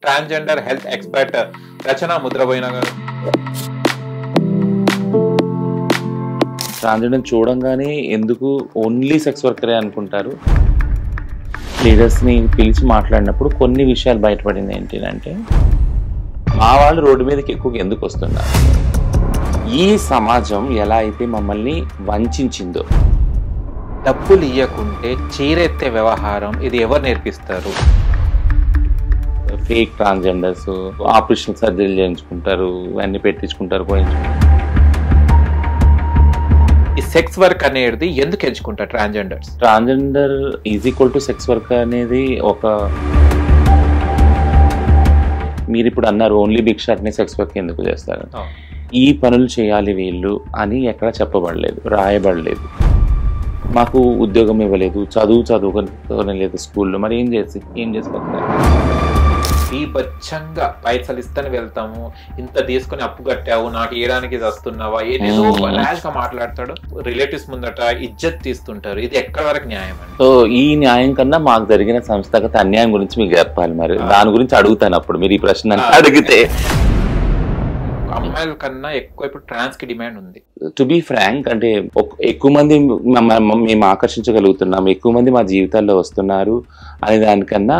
Transgender health expert రచన ముద్రబోయిన గారు. Transgender చూడంగానే ఎందుకు ఓన్లీ సెక్స్ వర్కరే అనుకుంటారు. లీడర్స్ని పిలిచి మాట్లాడినప్పుడు కొన్ని విషయాలు బయటపడింది. ఏంటంటే మా వాళ్ళు రోడ్డు మీదకి ఎక్కువగా ఎందుకు వస్తున్నారు, ఈ సమాజం ఎలా అయితే మమ్మల్ని వంచిందో. డబ్బులు ఇవ్వకుంటే చీరెత్తే వ్యవహారం ఇది ఎవరు నేర్పిస్తారు? ఫేక్ ట్రాన్స్జెండర్స్ ఆపరేషన్ సర్జరీలు చేయించుకుంటారు, ఇవన్నీ పెట్టించుకుంటారు, పోయించుకుంటారు. ఈ సెక్స్ వర్క్ అనేది ఎందుకు ఎంచుకుంటారు transgenders? Transgender is equal to sex work అనేది ఒక, మీరు ఇప్పుడు అన్నారు ఓన్లీ బిగ్ షాట్ని సెక్స్ వర్క్ ఎందుకు చేస్తారు, ఈ పనులు చేయాలి వీళ్ళు అని ఎక్కడ చెప్పబడలేదు, రాయబడలేదు. మాకు ఉద్యోగం ఇవ్వలేదు, చదువుకోలేదు స్కూల్లో, మరి ఏం చేసుకోవాలి? ఈ బచ్చంగా పైసలు ఇస్తని వెళ్తాము, ఇంత తీసుకుని అప్పు కట్టావు, నాకు ఇవ్వడానికి వస్తున్నావా, ఏదేదో ర్యాష్ గా మాట్లాడతాడు. రిలేటివ్స్ ముందట ఇజ్జత్ తీస్తుంటారు. ఇది ఎక్కడి వరకు న్యాయం అండి? సో ఈ న్యాయం కన్నా మాకు జరిగిన సంస్థాగత అన్యాయం గురించి మీకు చెప్పాలి. మరి దాని గురించి అడుగుతాను అప్పుడు మీరు ఈ ప్రశ్న అడిగితే. అమ్మాయిల కన్నా ఎక్కువ ఇప్పుడు ట్రాన్స్ కి డిమాండ్ ఉంది. టు బీ ఫ్రాంక్, అంటే ఎక్కువ మంది మేము ఆకర్షించగలుగుతున్నాం, ఎక్కువ మంది మా జీవితాల్లో వస్తున్నారు అనే దానికన్నా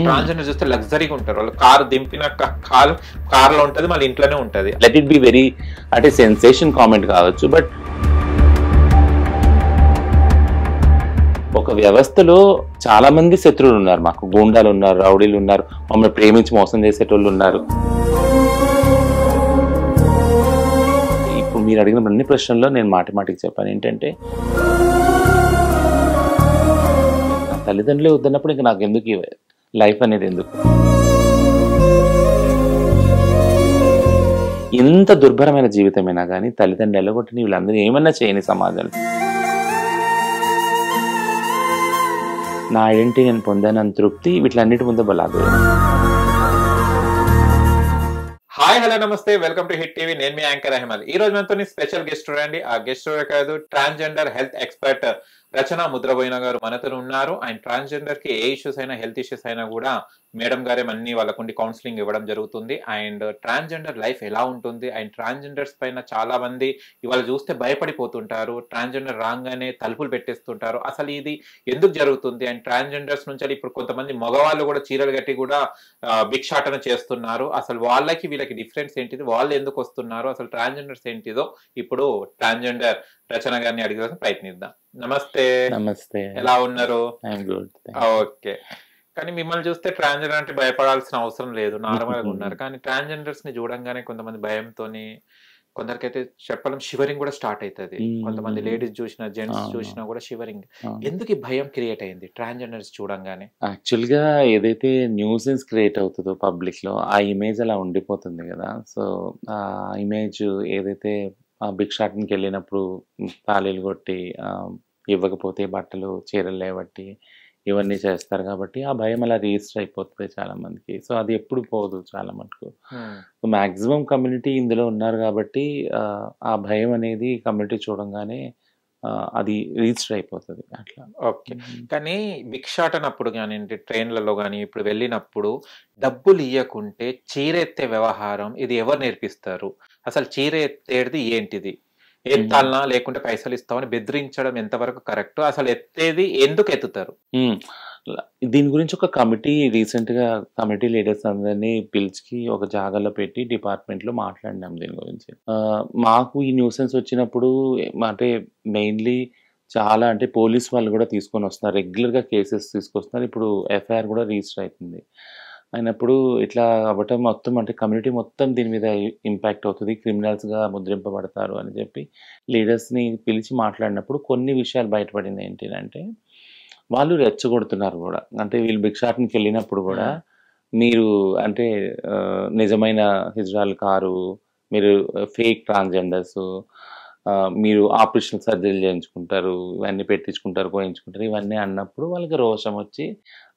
ట్రాన్స్జెండర్ చూస్తే లగ్జరీగా ఉంటారు. వాళ్ళు కారు దింపిన కార్ లో ఉంటది, మళ్ళీ ఇంట్లోనే ఉంటది. లెట్ ఇట్ బి వెరీ అంటే సెన్సేషన్ కామెంట్ కావచ్చు, బట్ ఒక వ్యవస్థలో చాలా మంది శత్రువులు ఉన్నారు. మాకు గూండాలు ఉన్నారు, రౌడీలు ఉన్నారు, మమ్మల్ని ప్రేమించి మోసం చేసేటోళ్ళు ఉన్నారు. ఇప్పుడు మీరు అడిగిన అన్ని ప్రశ్నల్లో నేను మాటికి చెప్పాను ఏంటంటే, తల్లిదండ్రులే వద్దన్నప్పుడు ఇంకా నాకు ఎందుకు లైఫ్ అనేది ఎందుకు? ఎంత దుర్భరమైన జీవితమైనా కానీ తల్లిదండ్రులు ఎల్లగొట్టిన వీళ్ళందరూ ఏమన్నా చేయని సమాజంలో నా ఐడెంటిటీ నేను పొందానని తృప్తి వీటిలన్నిటి ముందు బలాదు. హాయ్, హలో, నమస్తే, వెల్కమ్ టు హిట్ టీవీ. నేను మీ యాంకర్ అహ్మద్. ఈ రోజు మనతో స్పెషల్ గెస్ట్ చూడండి. ఆ గెస్ట్ కాదు, ట్రాన్స్జెండర్ హెల్త్ ఎక్స్పర్ట్ రచన ముద్రబోయిన గారు మనతో ఉన్నారు. ఆయన ట్రాన్స్జెండర్ కి ఏ ఇష్యూస్ అయినా, హెల్త్ ఇష్యూస్ అయినా కూడా మేడం గారే అన్ని వాళ్ళకుండి కౌన్సిలింగ్ ఇవ్వడం జరుగుతుంది. అండ్ ట్రాన్స్జెండర్ లైఫ్ ఎలా ఉంటుంది, అండ్ ట్రాన్స్జెండర్స్ పైన చాలా మంది ఇవాళ చూస్తే భయపడిపోతుంటారు. ట్రాన్స్జెండర్ రాగానే తలుపులు పెట్టేస్తుంటారు. అసలు ఇది ఎందుకు జరుగుతుంది? అండ్ ట్రాన్స్జెండర్స్ నుంచి ఇప్పుడు కొంతమంది మగవాళ్ళు కూడా చీరలు కట్టి కూడా భిక్షాటన చేస్తున్నారు. అసలు వాళ్ళకి వీళ్ళకి డిఫరెన్స్ ఏంటిది, వాళ్ళు ఎందుకు వస్తున్నారు, అసలు ట్రాన్స్జెండర్స్ ఏంటిదో ఇప్పుడు ట్రాన్స్జెండర్ రచన గారిని అడిగే ప్రయత్నిద్దాం. నమస్తే. నమస్తే, ఎలా ఉన్నారు? ఓకే. కానీ మిమ్మల్ని చూస్తే ట్రాన్స్జెండర్ అంటే భయపడాల్సిన అవసరం లేదు, నార్మల్ గా ఉన్నారు. కానీ ట్రాన్స్జెండర్స్ ని చూడంగానే కొంతమంది భయంతోని, కొందరికైతే చెప్పడం షివరింగ్ కూడా స్టార్ట్ అవుతుంది. కొంతమంది లేడీస్ చూసినా, జెంట్స్ చూసినా కూడా షివరింగ్. ఎందుకు భయం క్రియేట్ అయింది ట్రాన్స్జెండర్స్ చూడంగానే? యాక్చువల్ గా ఏదైతే న్యూసెన్స్ క్రియేట్ అవుతుందో పబ్లిక్ లో, ఆ ఇమేజ్ అలా ఉండిపోతుంది కదా. సో ఆ ఇమేజ్ ఏదైతే భిక్షాటనకి వెళ్ళినప్పుడు తాళీలు కొట్టి ఇవ్వకపోతే బట్టలు చీరలు లేవట్టి ఇవన్నీ చేస్తారు కాబట్టి ఆ భయం అలా రిజిస్టర్ అయిపోతుంది చాలా మందికి. సో అది ఎప్పుడు పోదు చాలా మటుకు. మ్యాక్సిమం కమ్యూనిటీ ఇందులో ఉన్నారు కాబట్టి ఆ భయం అనేది కమ్యూనిటీ చూడంగానే అది రిజిస్టర్ అయిపోతుంది అట్లా. ఓకే. కానీ భిక్షాటనప్పుడు కానీ, ట్రైన్లలో కానీ ఇప్పుడు వెళ్ళినప్పుడు డబ్బులు ఇవ్వకుంటే చీరెత్తే వ్యవహారం ఇది ఎవరు నేర్పిస్తారు? అసలు చీర ఎత్తేది ఏంటిది? ఎత్తాలనా లేకుంటే పైసలు ఇస్తామని బెదిరించడం ఎంతవరకు కరెక్ట్? అసలు ఎత్తేది ఎందుకు ఎత్తుతారు? దీని గురించి ఒక కమిటీ రీసెంట్గా కమిటీ లీడర్స్ అందరినీ పిలిచి ఒక జాగాలో పెట్టి డిపార్ట్మెంట్లో మాట్లాడినాం దీని గురించి. మాకు ఈ న్యూసెన్స్ వచ్చినప్పుడు అంటే మెయిన్లీ చాలా అంటే పోలీస్ వాళ్ళు కూడా తీసుకొని వస్తున్నారు, రెగ్యులర్గా కేసెస్ తీసుకొస్తున్నారు. ఇప్పుడు ఎఫ్ఐఆర్ కూడా రిజిస్టర్ అవుతుంది. అయినప్పుడు ఇట్లా అవ్వటం మొత్తం అంటే కమ్యూనిటీ మొత్తం దీని మీద ఇంపాక్ట్ అవుతుంది, క్రిమినల్స్గా ముద్రింపబడతారు అని చెప్పి లీడర్స్ని పిలిచి మాట్లాడినప్పుడు కొన్ని విషయాలు బయటపడింది. ఏంటంటే వాళ్ళు రెచ్చగొడుతున్నారు కూడా. అంటే వీళ్ళు భిక్షాటనకి వెళ్ళినప్పుడు కూడా మీరు అంటే నిజమైన హిజ్రాలు కారు, మీరు ఫేక్ ట్రాన్స్జెండర్స్, మీరు ఆపరేషన్ సర్జరీలు చేయించుకుంటారు, ఇవన్నీ పెట్టించుకుంటారు, పోయించుకుంటారు, ఇవన్నీ అన్నప్పుడు వాళ్ళకి రోషం వచ్చి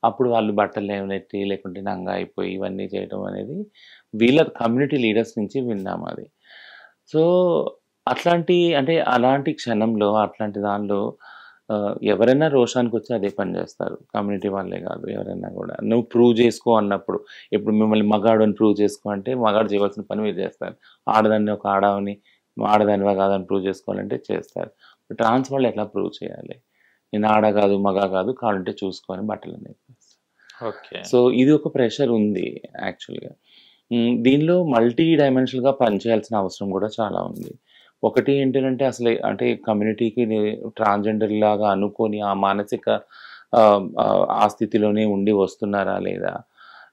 అప్పుడు వాళ్ళు బట్టలు లేవనెత్తి లేకుంటే నంగా అయిపోయి ఇవన్నీ చేయడం అనేది వీళ్ళ కమ్యూనిటీ లీడర్స్ నుంచి విన్నాము అది. సో అట్లాంటి అంటే అలాంటి క్షణంలో అట్లాంటి దానిలో ఎవరైనా రోషానికి వచ్చి అదే పని చేస్తారు. కమ్యూనిటీ వాళ్ళే కాదు ఎవరైనా కూడా. నువ్వు ప్రూవ్ చేసుకో అన్నప్పుడు, ఇప్పుడు మిమ్మల్ని మగాడు అని ప్రూవ్ చేసుకో అంటే మగాడు చేయవలసిన పని మీరు చేస్తారు. ఆడదాన్ని ఒక ఆడవని, నువ్వు ఆడదానివా కాదని ప్రూవ్ చేసుకోవాలంటే చేస్తారు. ట్రాన్స్ వాళ్ళు ఎట్లా ప్రూవ్ చేయాలి? నేను ఆడ కాదు, మగ కాదు, కావాలంటే చూసుకో అని బట్టలన్నీ వేస్తారు. ఓకే. సో ఇది ఒక ప్రెషర్ ఉంది యాక్చువల్‌గా. దీనిలో మల్టీ డైమెన్షనల్‌గా పనిచేయాల్సిన అవసరం కూడా చాలా ఉంది. ఒకటి ఏంటంటే అసలే అంటే కమ్యూనిటీకి ట్రాన్స్‌జెండర్ లాగా అనుకోని ఆ మానసిక ఆ స్థితిలోనే ఉండి వస్తున్నారా లేదా?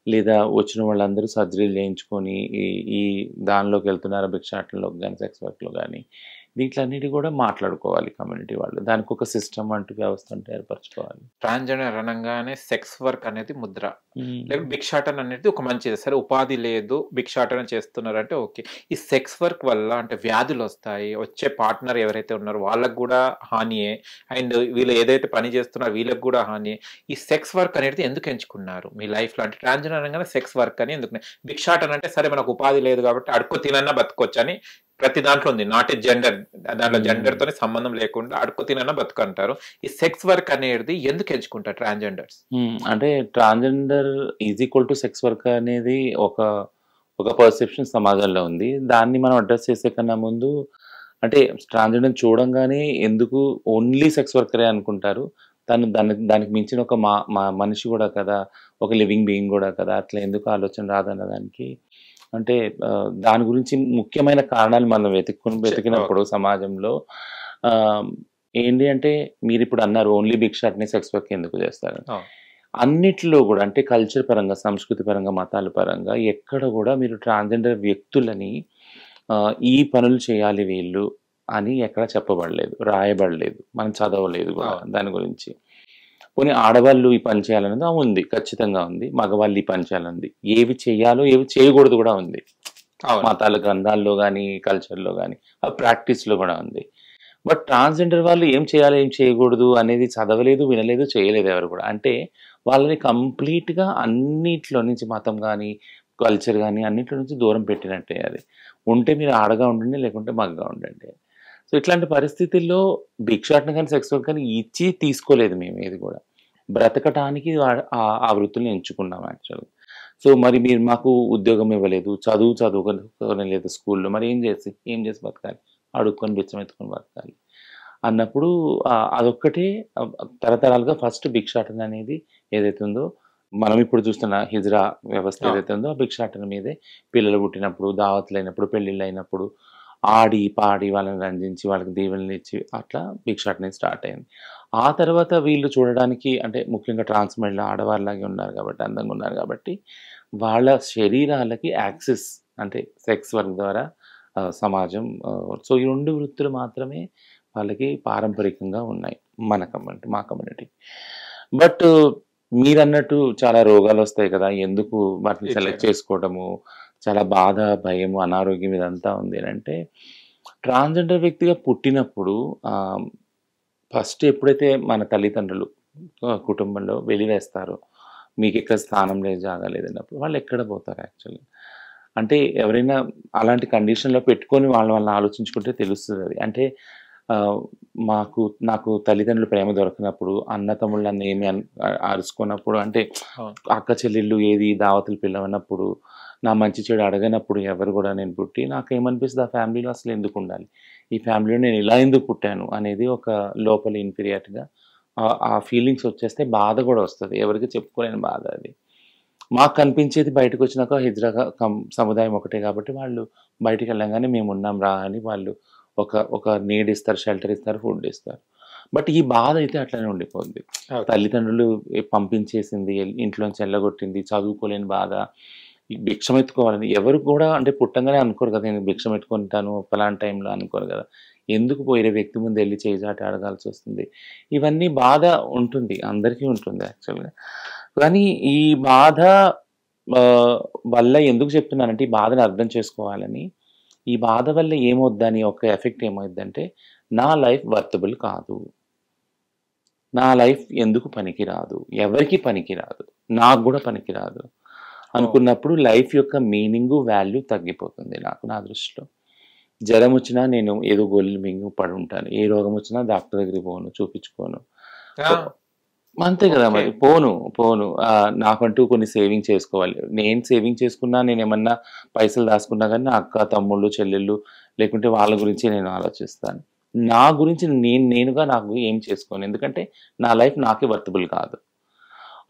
లేదా వచ్చిన వాళ్ళందరూ సర్జరీలు చేయించుకొని ఈ ఈ దానిలోకి వెళ్తున్నారా భిక్షాటనలోకి గాని, సెక్స్ వర్క్‌లో గాని. వీటిలన్నిటి కూడా మాట్లాడుకోవాలి కమ్యూనిటీ వాళ్ళు. దానికి ఒక సిస్టమ్ అంటూ వ్యవస్థ అంటూ ఏర్పరచుకోవాలి. ట్రాన్స్‌జెండర్ అనంగానే సెక్స్ వర్క్ అనేది ముద్ర. హ్మ్. లేకపోతే భిక్షాటన అనేది ఒక మంచిది. సరే ఉపాధి లేదు, భిక్షాటన చేస్తున్నారంటే ఓకే. ఈ సెక్స్ వర్క్ వల్ల అంటే వ్యాధులొస్తాయి. వచ్చే పార్ట్నర్ ఎవరైతే ఉన్నారో వాళ్ళకి గూడా హానియే. అండ్ వీళ్ళు ఏదైతే పని చేస్తున్నారో వీళ్ళకి గూడా హానియే. ఈ సెక్స్ వర్క్ అనేది ఎందుకు ఎంచుకున్నారు మీ లైఫ్‌లో? అంటే ట్రాన్స్‌జెండర్ అనంగానే సెక్స్ వర్క్ అని ఎందుకు? భిక్షాటన అంటే సరే మనకు ఉపాధి లేదు కాబట్టి అడుక్కు తినన్నా బతకొచ్చని ప్రతి దాంట్లో ఉంది. Not a gender. దాంట్లో హ్మ్. జెండర్‌తోని సంబంధం లేకుండా అడుక్కు తినన్నా బతుకంటారు. ఈ సెక్స్ వర్క్ అనేది ఎందుకు ఎంచుకుంటారు ట్రాన్స్‌జెండర్స్? అంటే transgender is equal to sex work అనేది ఒక ఒక పర్సెప్షన్ సమాజంలో ఉంది. దాన్ని మనం అడ్రెస్ చేసే కన్నా ముందు అంటే ట్రాన్స్‌జెండర్‌ని చూడంగానే ఎందుకు ఓన్లీ సెక్స్ వర్కరే అనుకుంటారు. తను దానికి మించిన ఒక మనిషి కూడా కదా! ఒక లివింగ్ బీయింగ్ కూడా కదా! అట్లా ఎందుకు ఆలోచన రాదన్న దానికి అంటే దాని గురించి ముఖ్యమైన కారణాలు మనం వెతికినప్పుడు సమాజంలో ఆహ్, ఏంటి అంటే మీరిప్పుడు అన్నారు ఓన్లీ భిక్షాటనే సెక్స్ వర్క్ ఎందుకు చేస్తారు? అవును. అన్నిట్లో గూడా అంటే కల్చర్ పరంగా, సంస్కృతి పరంగా, మతాల పరంగా ఎక్కడ గూడా మీరు ట్రాన్స్‌జెండర్ వ్యక్తులని ఈ పనులు చేయాలి వీళ్ళు అని ఎక్కడ చెప్పబడలేదు. రాయబడలేదు. మనం చదవలేదు గూడా అవును. దాని గురించి. పోనీ ఆడవాళ్ళు ఈ పని చేయాలన్నది ఉంది. ఖచ్చితంగా ఉంది. మగవాళ్ళు ఈ పని చేయాలనుంది. ఏవి చేయాలో, ఏవి చేయకూడదు గూడా ఉంది. అవును. మతాల గ్రంథాల్లో గాని, కల్చర్‌లో గాని, ఆ ప్రాక్టీస్‌లో గూడా ఉంది. బట్ ట్రాన్స్‌జెండర్ వాళ్ళు ఏం చేయాలి, ఏం చేయకూడదు అనేది చదవలేదు, వినలేదు, చేయలేదు ఎవరు కూడా. అంటే వాళ్ళని కంప్లీట్‌గా అన్నిట్లో నుంచి మతం గాని, కల్చర్ గాని అన్నిట్లో నుంచి దూరం పెట్టినట్టే అది. ఉంటే మీరు ఆడగా ఉండండి, లేకుంటే మగగా ఉండండి. సో, ఇట్లాంటి పరిస్థితుల్లో భిక్షాటన గాని, సెక్స్ వర్క్ గాని ఇచ్చి తీసుకోలేదు మేము ఏది కూడా. బ్రతకటానికి ఆ వృత్తుల్ని ఎంచుకున్నాం యాక్చువల్‌గా. సో, మరి మీరు మాకు ఉద్యోగం ఇవ్వలేదు, చదువుకోలేదు స్కూల్‌లో మరి ఏం చేసి బతకాలి? అడుక్కొని బిచ్చం ఎత్తుకొని బతకాలి. అన్నప్పుడు అదొక్కటే తరతరాలుగా ఫస్ట్ భిక్షాటన అనేది ఏదైతే ఉందో, మనం ఇప్పుడు చూస్తున్న హిజ్రా వ్యవస్థ అవును. ఏదైతే ఉందో, ఆ భిక్షాటన మీదే పిల్లలు పుట్టినప్పుడు, దావతులైనప్పుడు, పెళ్ళిళ్ళైనప్పుడు ఆడి, పాడి వాళ్ళని రంజించి, వాళ్ళకి దీవెనలిచ్చి అట్లా భిక్షాటన స్టార్ట్ అయింది. ఆ తర్వాత వీళ్ళు చూడడానికి అంటే ముఖ్యంగా ట్రాన్స్ మహిళలు ఆడవారిలాగే ఉన్నారు కాబట్టి, అందంగా ఉన్నారు కాబట్టి, వాళ్ళ శరీరాలకి యాక్సెస్ అంటే సెక్స్ వర్క్ ద్వారా సమాజం సో, ఈ 2 వృత్తులు మాత్రమే వాళ్ళకి పారంపరికంగా ఉన్నాయి. మా కమ్యూనిటీకి. బట్ మీరన్నట్టు చాలా రోగాలొస్తాయి కదా! ఎందుకు వాటిని సెలెక్ట్ చేసుకోవడము, చాలా బాధ, భయము, అనారోగ్యం ఇదంతా ఉంది అనంటే, ట్రాన్స్‌జెండర్ వ్యక్తిగా పుట్టినప్పుడు ఫస్ట్ ఎప్పుడైతే మన తల్లిదండ్రులు కుటుంబంలో వెలివేస్తారో, మీకిక్కడ స్థానం లేదు, జాగా లేదన్నప్పుడు వాళ్ళెక్కడ పోతారు యాక్చువల్‌గా. అంటే ఎవరైనా అలాంటి కండిషన్‌లో పెట్టుకొని వాళ్ళని ఆలోచించుకుంటే తెలుస్తదది. అంటే ఆహ్, నాకు తల్లిదండ్రుల ప్రేమ దొరకనప్పుడు, అన్న తమ్ముళ్ళు నన్నేమి అరుసుకోనప్పుడు అంటే అవును. అక్క చెల్లెళ్ళు ఏది దావతులు పిలవనప్పుడు, నా మంచి చెడు అడగనప్పుడు ఎవరు గూడా నేను పుట్టి నాకేమనిపిస్తది ఆ ఫ్యామిలీలో అసలెందుకుండాలి? ఈ ఫ్యామిలీలో నేను ఇలా ఎందుకు పుట్టాను? అనేది ఒక లోపల ఇన్ఫీరియారిటీగా ఆ ఫీలింగ్స్ వచ్చేస్తే బాధ గూడా వస్తది. ఎవరికీ చెప్పుకోలేని బాధ అది. మాకు కనిపించేది బయటకొచ్చినాక హిజ్రా సముదాయం ఒకటే కాబట్టి వాళ్ళు బయటికెళ్ళంగానే మేమున్నాం రా అని వాళ్ళు ఒక నీడ్ ఇస్తారు, షెల్టర్ ఇస్తారు, ఫుడ్ ఇస్తారు. బట్ ఈ బాధ అయితే అట్లనే ఉండిపోద్ది. ఓకే. తల్లిదండ్రులు పంపించేసింది, ఇంట్లోంచి ఎల్లగొట్టింది, చదువుకోలేని బాధ, ఈ భిక్షమెత్తుకోవాలని ఎవరు కూడా అంటే పుట్టంగానే అనుకోరు కదా! నేను భిక్షమెత్తుకుంటాను పలానా టైంలో అనుకోరు గదా! ఎందుకు వేరే వ్యక్తి ముందు ఎళ్లి చేయి చాటి అడగాల్సొస్తుంది. ఇవన్నీ బాధ ఉంటుంది. అందరికీ ఉంటుంది యాక్చువల్‌గా. కానీ ఈ బాధ వల్ల ఎందుకు చెప్తున్నానంటే, ఈ బాధను అర్థం చేసుకోవాలని. ఈ బాధ వల్ల ఏమవుద్దని ఒక ఎఫెక్ట్ ఏమైద్దంటే, నా లైఫ్ వర్తబుల్ కాదు. నా లైఫ్ ఎందుకు పనికిరాదు. ఎవరికీ పనికిరాదు. నాకు గూడా పనికిరాదు. ఓహ్! అనుకున్నప్పుడు లైఫ్ యొక్క మీనింగు, వాల్యూ తగ్గిపోతుంది నాకు నా దృష్టిలో. జ్వరం వచ్చినా నేను ఏదో గోళీలు మింగి పడి ఉంటాను. ఏ రోగం వచ్చినా డాక్టర్ దగ్గరికి పోను, చూపించుకోను. ఆ! అంతే కదా ఓకే. మరి. పోను. నాకంటూ కొన్ని సేవింగ్ చేసుకోవాలి. నేను సేవింగ్ చేసుకున్నా, నేనేమన్నా పైసలు దాచుకున్నా గానీ, నా అక్క, తమ్ముళ్ళు, చెల్లెళ్ళు లేకుంటే వాళ్ళ గురించి నేను ఆలోచిస్తాను. నా గురించి నేనుగా నాకు ఏం చేసుకోను. ఎందుకంటే, నా లైఫ్ నాకే వర్తబుల్ కాదు.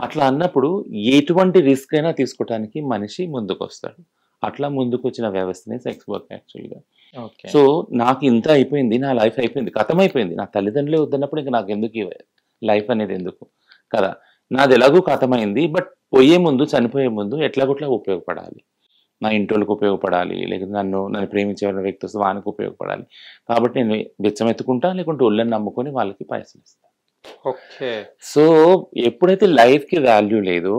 అట్లా అన్నప్పుడు ఎటువంటి రిస్క్ అయినా తీసుకోవటానికి మనిషి ముందుకొస్తాడు. అట్లా ముందుకొచ్చిన వ్యవస్థనే సెక్స్ వర్క్ యాక్చువల్‌గా. ఓకే. సో, నాకు ఇంత అయిపోయింది. నా లైఫ్ అయిపోయింది. ఖతమైపోయింది. నా తల్లిదండ్రులే వద్దన్నప్పుడు ఇంక నాకెందుకు ఈ లైఫ్ అనేది ఎందుకు? కదా! నాది ఎలాగో ఖతమైంది. బట్ పోయే ముందు, చనిపోయే ముందు ఎట్లాగొట్లా ఉపయోగపడాలి. నా ఇంటోళ్ళకి ఉపయోగపడాలి. లేకపోతే నన్ను ప్రేమించే ఎవరైనా వ్యక్తి వస్తే వానికి ఉపయోగపడాలి. కాబట్టి నేను బిచ్చమెత్తుకుంటా, లేకుంటే ఒళ్ళని నమ్ముకొని వాళ్ళకి పైసలిస్తా. ఓకే. సో, ఎప్పుడైతే లైఫ్‌కి వాల్యూ లేదో,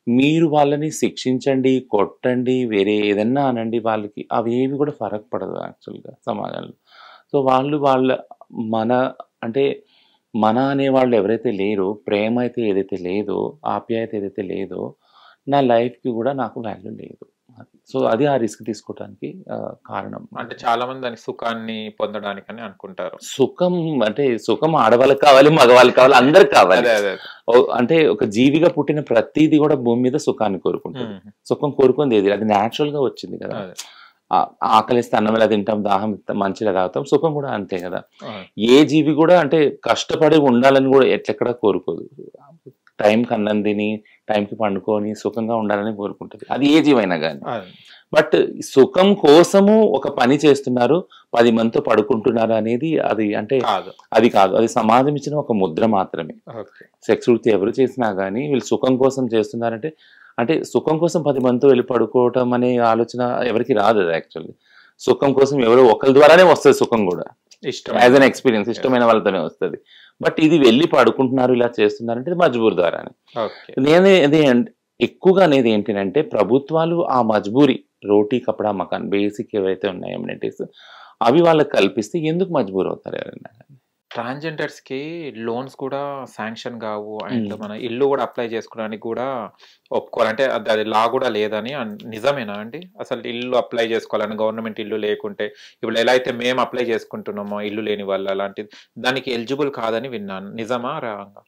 మీరు వాళ్ళని శిక్షించండి, కొట్టండి, వేరే ఏదన్నా అనండి, వాళ్ళకి అవేవి కూడా ఫరక్ పడదు యాక్చువల్‌గా సమాజంలో. సో, వాళ్ళ మన అంటే మన అనేవాళ్ళు ఎవరైతే లేరో, ప్రేమ అయితే ఏదైతే లేదో, ఆప్యాయత ఏదైతే లేదో, నా లైఫ్‌కి కూడా నాకు వాల్యూ లేదు. సో, అది ఆ రిస్క్ తీసుకోవటానికి కారణం. అంటే చాలా మంది దాని సుఖాన్ని పొందడానికని అనుకుంటారు. సుఖం ఆడవాళ్ళకి కావాలి, మగవాళ్ళకి కావాలి, అందరికి కావాలి. అదే. అంటే ఒక జీవిగా పుట్టిన ప్రతీది కూడా భూమి మీద సుఖాన్ని కోరుకుంటుంది. హ్మ్. సుఖం కోరుకుంది ఏది? అది న్యాచురల్‌గా వచ్చింది కదా! అదే. ఆకలేస్తే అన్నం ఎలా తింటాం, దాహం మంచిగా తాగుతాం. సుఖం కూడా అంతే కదా! ఆ! ఏ జీవి కూడా అంటే కష్టపడి ఉండాలని కూడా ఎట్లెక్కడా కోరుకోదు. టైంకి అన్నం తిని, టైంకి పండుకొని, సుఖంగా ఉండాలని కోరుకుంటది. అది ఏ జీవైనా గాని. అదే. బట్ సుఖం కోసము ఒక పని చేస్తున్నారు, 10 మందితో పడుకుంటున్నారు అనేది కాదు. అది కాదు. అది సమాజం ఇచ్చిన ఒక ముద్ర మాత్రమే. ఓకే. సెక్స్ వృత్తి ఎవరు చేసినా గానీ, వీళ్ళు సుఖం కోసం చేస్తున్నారంటే, సుఖం కోసం 10 మందితో వెళ్లి పడుకోవటం అనే ఆలోచన ఎవరికీ రాదు అది యాక్చువల్లీ. సుఖం కోసం ఎవరో ఒకళ్ళ ద్వారానే వస్తది సుఖం గూడా. ఇష్టమైన యాజ్ ఎన్ ఎక్స్‌పీరియన్స్ ఇష్టమైన వాళ్ళతోనే వస్తది. బట్ ఇది వెళ్లి పడుకుంటున్నారు, ఇలా చేస్తున్నారంటే ఇది మజ్బూర్ ద్వారానే. ఓకే. ఎక్కువగా అనేది ఏంటినంటే, ప్రభుత్వాలు ఆ మజ్బూరి రోటీ, కపడా, మకాన్ బేసిక్ ఏవైతే ఉన్నాయో అమ్యూనిటీస్ అవి వాళ్ళకి కల్పిస్తే ఎందుకు మజ్బూర్ అవుతారు ఎవరైనా గాని? ట్రాన్స్‌జెండర్స్‌కి లోన్స్ కూడా శాంక్షన్ గావు. అండ్ హ్మ్. మన ఇల్లు గూడా అప్లై చేసుకోవడానికి గూడా ఒప్పుకోరు. అంటే అది లా గూడా లేదని నిజమేనా అండి? అసలు ఇల్లు అప్లై చేసుకోవాలని గవర్నమెంట్ ఇల్లు లేకుంటే, ఇప్పుడు ఎలా అయితే మేము అప్లై చేసుకుంటున్నామో ఇల్లు లేని వాళ్ళు అలాంటిది, దానికి ఎలిజిబుల్ కాదని విన్నాను. నిజమా? రాంగా?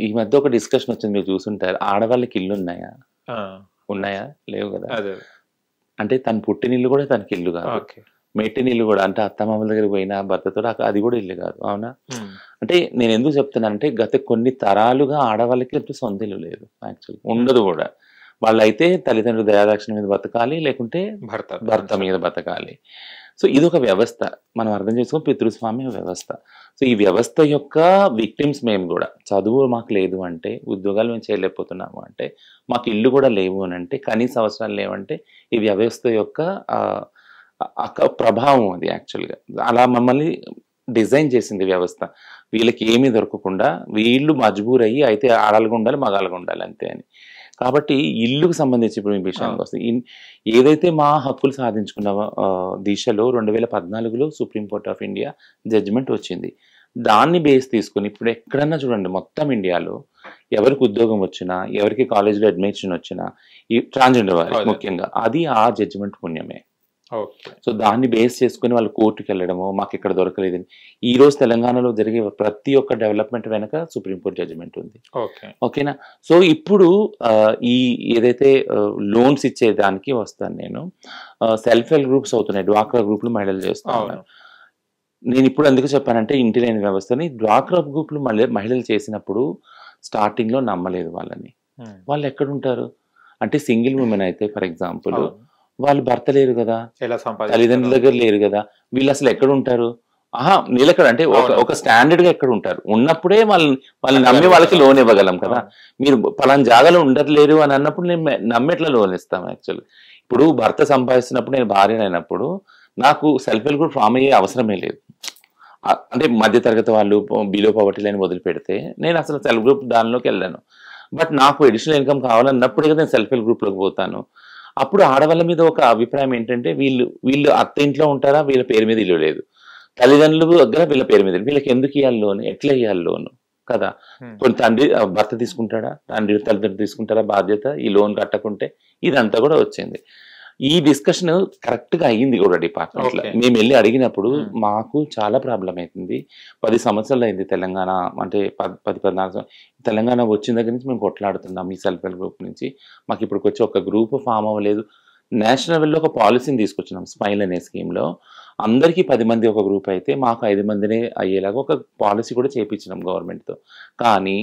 ఈ మధ్య ఒక డిస్కషన్ వచ్చింది, మీరు చూసుంటారు. ఆడవాళ్ళకి ఇల్లున్నాయా? ఆ! ఉన్నాయా? లేవు గదా! అదే. అంటే తను పుట్టినిల్లు కూడా తనకి ఇల్లు కాదు. ఓకే. మెట్టినిల్లు కూడా అంటే అత్తమామల దగ్గరికి పోయిన భర్తతోటి అది కూడా ఇల్లు కాదు. అవునా? హ్మ్. అంటే నేను ఎందుకు చెప్తున్నానంటే, గత కొన్ని తరాలుగా ఆడవాళ్ళకి అంటూ సొంత ఇల్లు లేదు యాక్చువల్లీ. ఉండదు కూడా. వాళ్ళైతే తల్లిదండ్రుల దయాదాక్షిణ్యం మీద బతకాలి, లేకుంటే భర్త మీద బతకాలి. సో, ఇదొక వ్యవస్థ. మనం అర్థం చేసుకోవాలి, పితృస్వామ్య వ్యవస్థ. సో, ఈ వ్యవస్థ యొక్క విక్టిమ్స్ మేము గూడా. చదువు మాకు లేదు అంటే, ఉద్యోగాలు మేము చేయలేకపోతున్నాము అంటే, మాకు ఇల్లు కూడా లేవు అనంటే, కనీస అవసరాలు లేవంటే, ఈ వ్యవస్థ యొక్క ప్రభావం అది యాక్చువల్‌గా. అలా మమ్మల్ని డిజైన్ చేసింది వ్యవస్థ. వీళ్ళకి ఏమీ దొరకకుండా వీళ్ళు మజ్బూర్ అయ్యి అయితే ఆడాలుగా ఉండాలి, మగాళ్ళుగా ఉండాలి అంతే అని. కాబట్టి ఇల్లుకు సంబంధించి ఇప్పుడు మీ విషయానికొస్తే, ఏదైతే మా హక్కులు సాధించుకున్న దిశలో 2014లో supreme court of India judgment వచ్చింది. దాన్ని బేస్ తీసుకొని ఇప్పుడు ఎక్కడన్నా చూడండి మొత్తం ఇండియాలో ఎవరికి ఉద్యోగం వచ్చినా, ఎవరికి కాలేజ్‌లో అడ్మిషన్ వచ్చినా, ఈ ట్రాన్స్‌జెండర్ వారికి ముఖ్యంగా అది ఆ జడ్జిమెంట్ పుణ్యమే. ఓకే. సో, దాన్ని బేస్ చేసుకొని వాళ్ళు కోర్టుకెళ్ళడము, మాకిక్కడ దొరకలేదని. ఈరోజు తెలంగాణలో జరిగే ప్రతి ఒక్క డెవలప్‌మెంట్ వెనక సుప్రీం కోర్ట్ జడ్జిమెంట్ ఉంది. ఓకే. ఓకేనా? సో, ఇప్పుడు ఈ ఏదైతే లోన్స్ ఇచ్చే దానికి వస్తాను నేను. సెల్ఫ్ హెల్ప్ గ్రూప్స్ అవుతున్నాయి. డ్వాక్రా గ్రూప్‌లు మహిళలు చేస్తా ఉన్నారు. నేనిప్పుడు ఎందుకు చెప్పానంటే, ఇంటి లేని వ్యవస్థని డ్వాక్రా గ్రూప్‌లు మహిళలు చేసినప్పుడు స్టార్టింగ్‌లో నమ్మలేదు వాళ్ళని. వాళ్ళెక్కడుంటారు? అంటే సింగిల్ వుమెన్ అయితే ఫర్ ఎగ్జాంపుల్, వాళ్ళు భర్త లేరు గదా! తల్లిదండ్రుల దగ్గర లేరు గదా! వీళ్ళసలు ఎక్కడుంటారు? నిలకడ అంటే ఒక స్టాండర్డ్‌గా ఎక్కడుంటారు? ఉన్నప్పుడే వాళ్ళని నమ్మి వాళ్ళకి లోన్ ఇవ్వగలం కదా! మీరు పలానా జాగాలో ఉండట్లేరు అని అన్నప్పుడు నేను నమ్మెట్లా లోన్ ఇస్తాం యాక్చువల్లీ. ఇప్పుడు భర్త సంపాదిస్తున్నప్పుడు, నేను భార్యనైనప్పుడు నాకు సెల్ఫ్ హెల్ప్ గ్రూప్ ఫామ్ అయ్యే అవసరమే లేదు. అంటే మధ్య తరగతి వాళ్ళు బిలో పవర్టీ లైన్ వదిలిపెడితే నేను అసలు సెల్ఫ్ గ్రూప్ దానిలోకి వెళ్ళాను. బట్ నాకు అడిషనల్ ఇన్కమ్ కావాలన్నప్పుడే కదా నేను సెల్ఫ్ హెల్ప్ గ్రూప్‌లోకి పోతాను. అప్పుడు ఆడవాళ్ళ మీద ఒక అభిప్రాయం ఏంటంటే, వీళ్ళు అత్త ఇంట్లో ఉంటారా, వీళ్ళ పేరు మీద ఇల్లు లేదు. తల్లిదండ్రుల దగ్గర వీళ్ళ పేరు మీద వీళ్ళకి ఎందుకు ఇవ్వాలి లోన్? ఎట్లా ఇవ్వాలి లోన్ కదా? కొన్ని భర్త తీసుకుంటాడా, తల్లిదండ్రులు తీసుకుంటారా బాధ్యత ఈ లోన్ కట్టకుంటే? ఇదంతా కూడా వచ్చింది. ఈ డిస్కషన్ కరెక్ట్ గా అయ్యింది కూడా డిపార్ట్మెంట్ లో. ఓకే. మేము వెళ్ళి అడిగినప్పుడు ఉమ్. మాకు చాలా ప్రాబ్లం అవుతుంది. 10 సంవత్సరాలు అయింది తెలంగాణ, అంటే 14 తెలంగాణ వచ్చిన దగ్గర నుంచి మేము కొట్లాడుతున్నాం ఈ సెల్ఫ్ హెల్ప్ గ్రూప్ నుంచి. మాకు ఇప్పటికి వచ్చి ఒక గ్రూప్ ఫామ్ అవ్వలేదు. నేషనల్ లెవెల్లో ఒక పాలసీని తీసుకొచ్చినాం, స్మైల్ అనే స్కీమ్లో. అందరికీ 10 మంది ఒక గ్రూప్ అయితే మాకు 5 మందినే అయ్యేలాగా ఒక పాలసీ కూడా చేయించినాం గవర్నమెంట్తో. కానీ